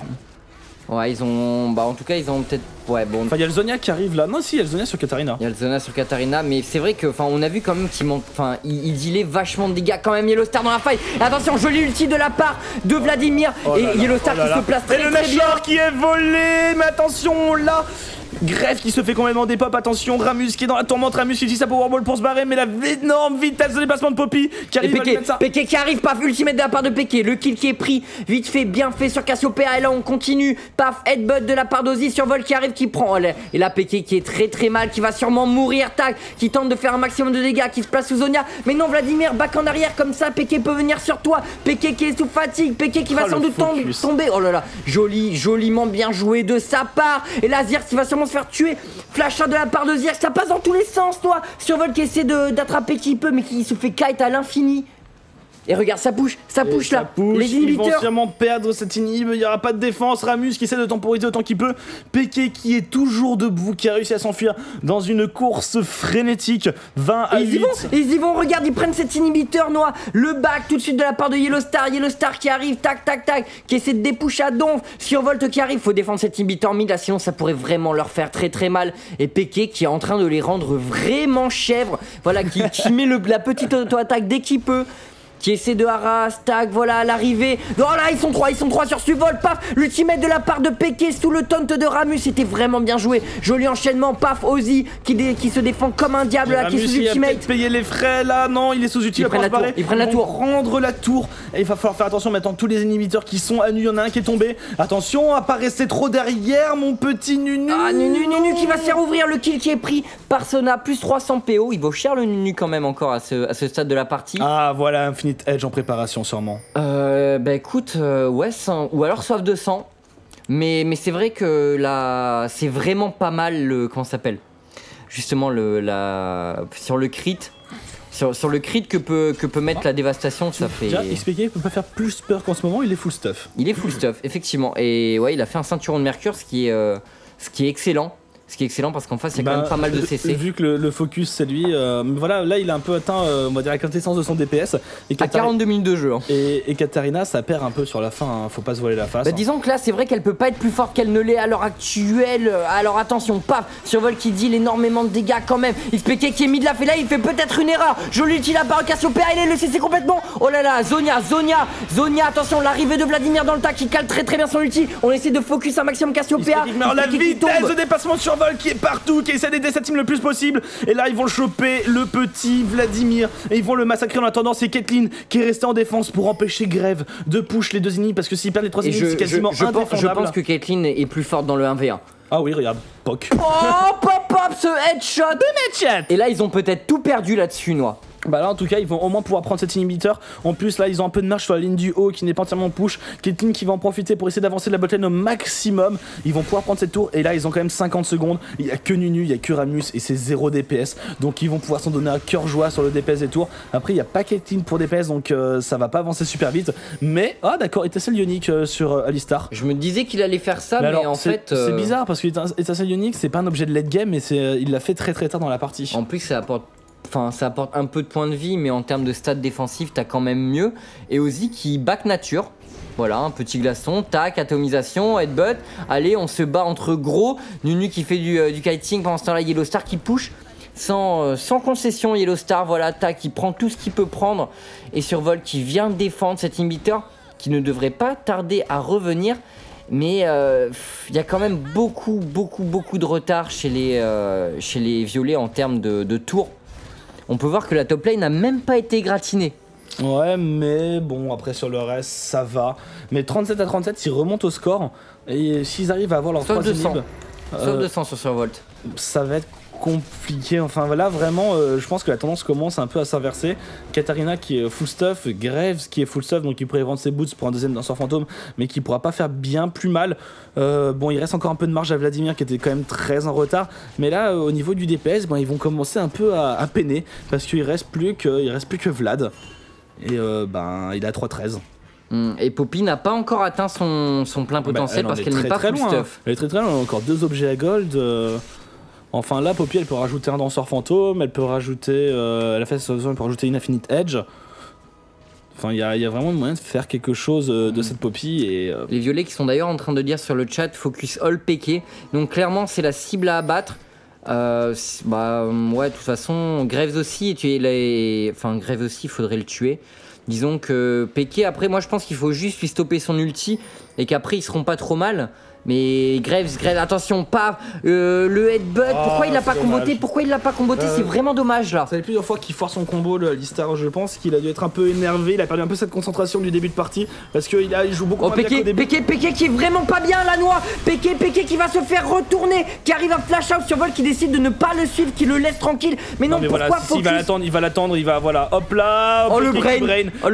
Ouais, ils ont... Bah en tout cas ils ont peut-être... Ouais, bon... Enfin il y a le Zonia qui arrive là, non si il y a le Zonia sur Katarina. Il y a le Zonia sur Katarina, mais c'est vrai que... Enfin on a vu quand même qu'il monte... Enfin il dealait vachement de dégâts quand même, Yellowstar dans la faille. Attention, joli ulti de la part de Vladimir. Et Yellowstar qui se place très bien. Et le Nashor qui est volé, mais attention là Grève qui se fait complètement des pop, attention, Ramus qui est dans la tourmente, Ramus qui utilise sa Powerball pour se barrer, mais la énorme vitesse de déplacement de Poppy qui Et arrive à lui mettre ça. Péké qui arrive, paf, ultimate de la part de Péké, le kill qui est pris, vite fait, bien fait sur Cassiopeia, et là on continue, paf, headbutt de la part d'Ozzy, survol qui arrive, qui prend, et là Péké qui est très mal, qui va sûrement mourir, tac, qui tente de faire un maximum de dégâts, qui se place sous Zonia, mais non Vladimir, back en arrière comme ça, Péké peut venir sur toi, Péké qui est sous fatigue, Péké qui va sans doute tomber, oh là là, joliment bien joué de sa part, et là Zirx qui va sûrement se faire tuer, flash de la part de Zirx, ça passe dans tous les sens toi, survol qui essaie d'attraper qui peut, mais qui se fait kite à l'infini. Et regarde, ça push là, les inhibiteurs. Ils vont sûrement perdre cette inhib, il n'y aura pas de défense. Ramus qui essaie de temporiser autant qu'il peut. Péké qui est toujours debout, qui a réussi à s'enfuir dans une course frénétique. 20 à 8. Ils y vont, regarde, ils prennent cet inhibiteur noir. Le back tout de suite de la part de Yellowstar qui arrive, tac, qui essaie de dépoucher à donf. Survolt qui arrive, faut défendre cet inhibiteur mid là, sinon ça pourrait vraiment leur faire très mal. Et Péké qui est en train de les rendre vraiment chèvres. Voilà, qui met la petite auto-attaque dès qu'il peut. Qui essaie de harass, tac, voilà, à l'arrivée. Oh là, ils sont trois sur Survol, paf, l'ultimate de la part de Péké sous le taunt de Ramus, c'était vraiment bien joué. Joli enchaînement, paf, Ozzy qui se défend comme un diable là, qui est sous ultimate. Il a payer les frais là, non, il est sous ultimate. Ils prennent la tour. Rendre la tour. Et il va falloir faire attention maintenant, tous les inhibiteurs qui sont à nu, il y en a un qui est tombé. Attention à pas rester trop derrière, mon petit Nunu. Ah, Nunu qui va se faire ouvrir, le kill qui est pris par Sona, plus 300 PO. Il vaut cher le Nunu quand même encore à ce stade de la partie. Ah, voilà, Infinite Edge en préparation sûrement. Bah écoute, ouais, ou alors soif de sang. Mais c'est vrai que là, c'est vraiment pas mal le. Comment ça s'appelle? Justement, sur le crit. Sur le crit que peut mettre la dévastation, ça fait. Déjà, expliquer, il peut pas faire plus peur qu'en ce moment, il est full stuff. Il est full stuff, effectivement. Et ouais, il a fait un ceinturon de mercure, ce qui est excellent. Ce qui est excellent parce qu'en face, il y a quand même pas mal de CC. Vu que le focus, c'est lui. Mais voilà, là, il a un peu atteint, on va dire, la quintessence de son DPS. À 42 minutes de jeu. Hein. Et Katarina, ça perd un peu sur la fin, hein. Faut pas se voiler la face. Bah, disons que là, c'est vrai qu'elle peut pas être plus forte qu'elle ne l'est à l'heure actuelle. Alors attention, paf, Survol qui deal énormément de dégâts quand même. XPK qui est mis de la fait là, il fait peut-être une erreur. Joli ulti là par Cassiopeia, il est le CC complètement. Oh là là, Zonia, attention, l'arrivée de Vladimir dans le tas qui cale très bien son ulti. On essaie de focus un maximum Cassiopeia. La vitesse de dépassement de Survol qui est partout, qui essaie d'aider sa team le plus possible. Et là, ils vont choper le petit Vladimir et ils vont le massacrer. En attendant, c'est Caitlyn qui est restée en défense pour empêcher Grève de push les deux ennemis parce que s'ils perdent les trois ennemis, c'est quasiment indéfendable. Je pense que Caitlyn est plus forte dans le 1v1. Ah oui, regarde, poc. Oh, pop, ce headshot. Et là, ils ont peut-être tout perdu là-dessus, Noix. Bah là en tout cas ils vont au moins pouvoir prendre cet inhibiteur. En plus là ils ont un peu de marge sur la ligne du haut qui n'est pas entièrement push. Caitlyn qui va en profiter pour essayer d'avancer de la botlane au maximum. Ils vont pouvoir prendre cette tour et là ils ont quand même 50 secondes. Il y a que Nunu, il y a que Ramus et c'est 0 DPS. Donc ils vont pouvoir s'en donner à cœur joie sur le DPS des tours. Après il n'y a pas Caitlyn pour DPS donc ça va pas avancer super vite. Mais ah d'accord, étincelle ionique sur Alistar. Je me disais qu'il allait faire ça mais en fait... C'est bizarre parce que étincelle ionique c'est pas un objet de late game mais il l'a fait très tard dans la partie. En plus ça apporte un peu de points de vie, mais en termes de stats défensifs, t'as quand même mieux. Et Ozzy qui back nature. Voilà, un petit glaçon, tac, atomisation, headbutt. Allez, on se bat entre gros. Nunu qui fait du kiting pendant ce temps-là, Yellowstar qui push. Sans concession, Yellowstar, voilà, tac, il prend tout ce qu'il peut prendre. Et Survol qui vient défendre cet inhibiteur qui ne devrait pas tarder à revenir. Mais il y a quand même beaucoup de retard chez les violets en termes de tours. On peut voir que la top lane n'a même pas été gratinée. Ouais, mais bon, après sur le reste, ça va. Mais 37 à 37, ils remontent au score. Et s'ils arrivent à avoir leur 3 inhibs... Sauf 200 sur Survolt. Ça va être compliqué. Enfin voilà, vraiment, je pense que la tendance commence un peu à s'inverser. Katarina qui est full stuff, Graves qui est full stuff, donc il pourrait vendre ses boots pour un deuxième danseur fantôme, mais qui pourra pas faire bien plus mal. Bon, il reste encore un peu de marge à Vladimir qui était quand même très en retard, mais là, au niveau du DPS, bon, ils vont commencer un peu à peiner parce qu'il reste plus que Vlad. Et ben, il a 3-13. Et Poppy n'a pas encore atteint son plein potentiel parce qu'elle n'est pas full stuff. Elle est très loin, encore 2 objets à gold. Enfin là, Poppy elle peut rajouter un danseur fantôme, elle peut rajouter, elle a fait elle peut rajouter une Infinite Edge. Enfin, il y a vraiment moyen de faire quelque chose de cette Poppy et... Les violets qui sont d'ailleurs en train de dire sur le chat focus all PK. Donc clairement c'est la cible à abattre. Ouais, de toute façon, Graves aussi, Graves aussi, il faudrait le tuer. Disons que PK, après moi je pense qu'il faut juste lui stopper son ulti et qu'après ils seront pas trop mal. Mais Graves, attention, pas le headbutt. Pourquoi il l'a pas comboté? Pourquoi il l'a pas comboté? C'est vraiment dommage là. Ça fait plusieurs fois qu'il force son combo, le Alistar. Je pense qu'il a dû être un peu énervé. Il a perdu un peu cette concentration du début de partie parce qu'il joue beaucoup moins bien qu'au début. Péké qui est vraiment pas bien la noix. Péké qui va se faire retourner, qui arrive à flash out sur Volt, qui décide de ne pas le suivre, qui le laisse tranquille. Mais non, pourquoi voilà, il va l'attendre, il va voilà, hop là. Oh le brain.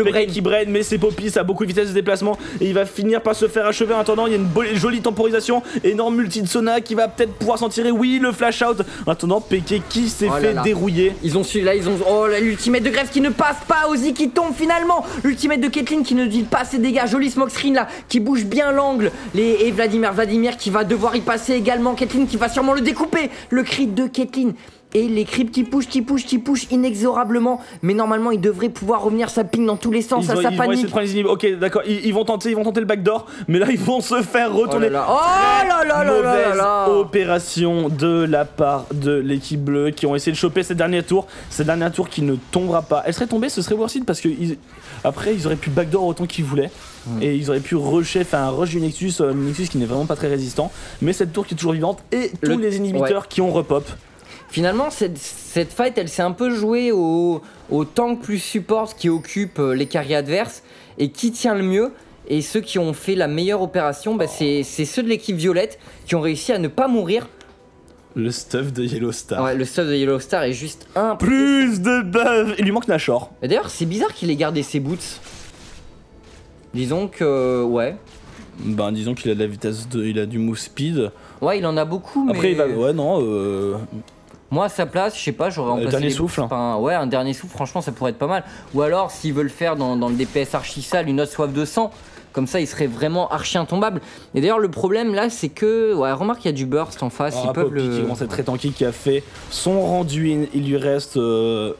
Péké qui brain, mais c'est Poppy, ça a beaucoup de vitesse de déplacement et il va finir par se faire achever. En attendant, il y a une jolie temporisation, énorme multi de Sona qui va peut-être pouvoir s'en tirer. Oui, le flash out. En attendant, Péké qui s'est fait dérouiller. Ils ont su là, oh là, l'ultimate de Graves qui ne passe pas, Ozzy qui tombe finalement. L'ultimate de Caitlyn qui ne dit pas ses dégâts. Joli smoke screen là, qui bouge bien l'angle. Et Vladimir qui va devoir y passer également. Caitlyn qui va sûrement le découper. Le crit de Caitlyn. Et les creeps qui pushent inexorablement. Mais normalement, il devrait pouvoir revenir sa ping dans tous les sens. Ça panique. Ok, d'accord. Ils vont tenter le backdoor. Mais là, ils vont se faire retourner. Mauvaise opération de la part de l'équipe bleue qui ont essayé de choper cette dernière tour. Cette dernière tour qui ne tombera pas. Elle serait tombée, ce serait worth it parce que après, ils auraient pu backdoor autant qu'ils voulaient. Et ils auraient pu rusher, faire un rush du Nexus qui n'est vraiment pas très résistant. Mais cette tour qui est toujours vivante et tous les inhibiteurs qui ont repop. Finalement, cette fight, elle s'est un peu jouée au tank plus support qui occupe les carries adverses et qui tient le mieux. Et ceux qui ont fait la meilleure opération, c'est ceux de l'équipe violette qui ont réussi à ne pas mourir. Le stuff de Yellow Star. Ouais, le stuff de Yellow Star est juste un... Plus de buff. Il lui manque Nashor. Et d'ailleurs, c'est bizarre qu'il ait gardé ses boots. Disons que... ouais. Ben, disons qu'il a de la vitesse il a du move speed. Ouais, il en a beaucoup, Après, il va... Ouais, non... Moi à sa place, je sais pas, j'aurais remplacé dernier souffle. Ouais, un dernier souffle, franchement ça pourrait être pas mal. Ou alors s'ils veulent faire dans le DPS archi sale une autre soif de sang, comme ça il serait vraiment archi intombable. Et d'ailleurs le problème là c'est que, ouais, remarque qu'il y a du burst en face, ils peuvent Poppy qui commence à être très tanky, qui a fait son rendu in, il lui reste 2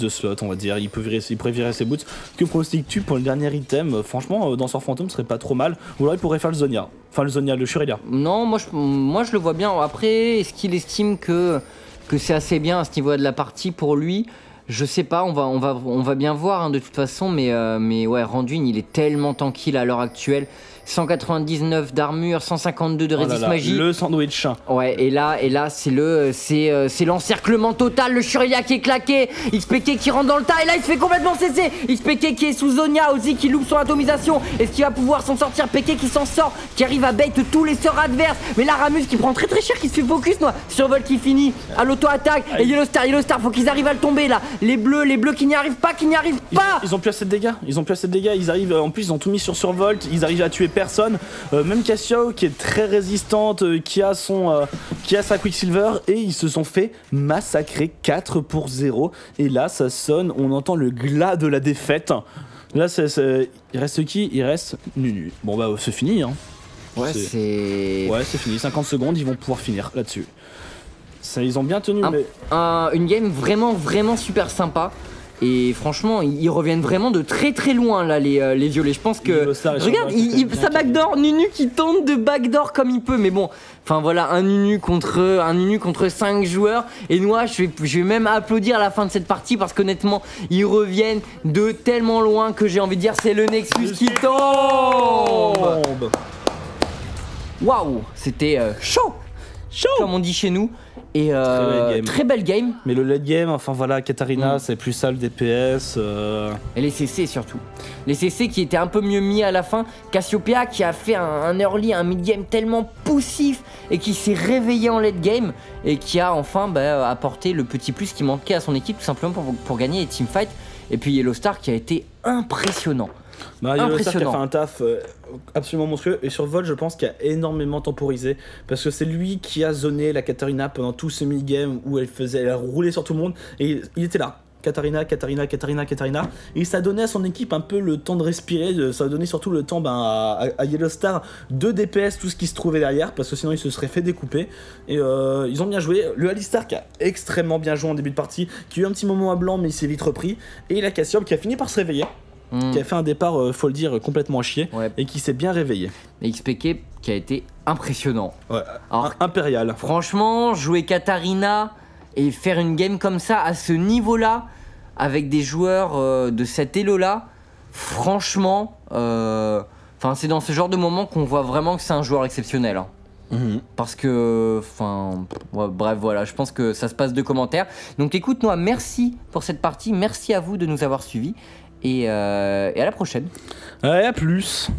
slots on va dire, il pourrait virer ses boots. Que pronostiques-tu pour le dernier item? Franchement, Danseur Fantôme serait pas trop mal, ou alors il pourrait faire le Zonia. Enfin le Shurelia. Non, moi je le vois bien. Après, est-ce qu'il estime que c'est assez bien à ce niveau de la partie pour lui? Je sais pas, on va bien voir de toute façon, mais ouais, Randuin il est tellement tanky à l'heure actuelle. 199 d'armure, 152 de résist magie. Le sandwich. Ouais, et là c'est l'encerclement total, le Shurelia qui est claqué, XPK qui rentre dans le tas, et là il se fait complètement cesser. XPK qui est sous Zonia, Ozzy qui loupe son atomisation. Est-ce qu'il va pouvoir s'en sortir? Péké qui s'en sort, qui arrive à bait tous les sorts adverses. Mais là Ramus qui prend très cher, qui se fait focus, sur Volt qui finit à l'auto-attaque. Et Yellow Star, faut qu'ils arrivent à le tomber là. Les bleus qui n'y arrivent pas, Ils ont plus assez de dégâts, ils arrivent, en plus ils ont tout mis sur Volt, ils arrivent à tuer personne, même Cassio qui est très résistante, qui a sa Quicksilver, et ils se sont fait massacrer 4-0. Et là ça sonne, on entend le glas de la défaite. Là il reste qui? Il reste Nunu. Bon bah c'est fini hein. Ouais c'est fini, 50 secondes, ils vont pouvoir finir là-dessus. Ça, ils ont bien tenu. Une game vraiment super sympa. Et franchement, ils reviennent vraiment de très loin là, les violets. Je pense que. Regarde, ça backdoor, Nunu qui tente de backdoor comme il peut. Mais bon, enfin voilà, un Nunu contre 5 joueurs. Et moi, je vais même applaudir à la fin de cette partie parce qu'honnêtement, ils reviennent de tellement loin que j'ai envie de dire c'est le Nexus qui tombe. Waouh, c'était chaud, comme on dit chez nous. Et très belle game. Mais le late game, enfin voilà, Katarina c'est plus ça le DPS. Et les CC surtout. Les CC qui étaient un peu mieux mis à la fin. Cassiopeia qui a fait un early, un mid game tellement poussif et qui s'est réveillé en late game et qui a enfin apporté le petit plus qui manquait à son équipe tout simplement pour gagner les teamfights. Et puis Yellow Star qui a été impressionnant. Yellow Star qui a fait un taf absolument monstrueux, et sur Volt je pense qu'il a énormément temporisé parce que c'est lui qui a zoné la Katarina pendant tout ce mid-game où elle a roulé sur tout le monde et il était là. Katarina, et ça donnait à son équipe un peu le temps de respirer, ça a donné surtout le temps à Yellow Star de DPS tout ce qui se trouvait derrière parce que sinon il se serait fait découper. Et ils ont bien joué, le Alistar qui a extrêmement bien joué en début de partie, qui a eu un petit moment à blanc mais il s'est vite repris, et la Cassiope qui a fini par se réveiller. Qui a fait un départ, faut le dire, complètement à chier, et qui s'est bien réveillé. Et XPK qui a été impressionnant. Ouais, alors, impérial. Franchement, jouer Katarina et faire une game comme ça, à ce niveau-là, avec des joueurs de cet elo-là, franchement, Enfin, c'est dans ce genre de moment qu'on voit vraiment que c'est un joueur exceptionnel. Hein. Parce que, enfin, ouais, bref, voilà, je pense que ça se passe de commentaires. Donc écoute, Noah, merci pour cette partie, merci à vous de nous avoir suivis et à la prochaine. Ouais, à plus.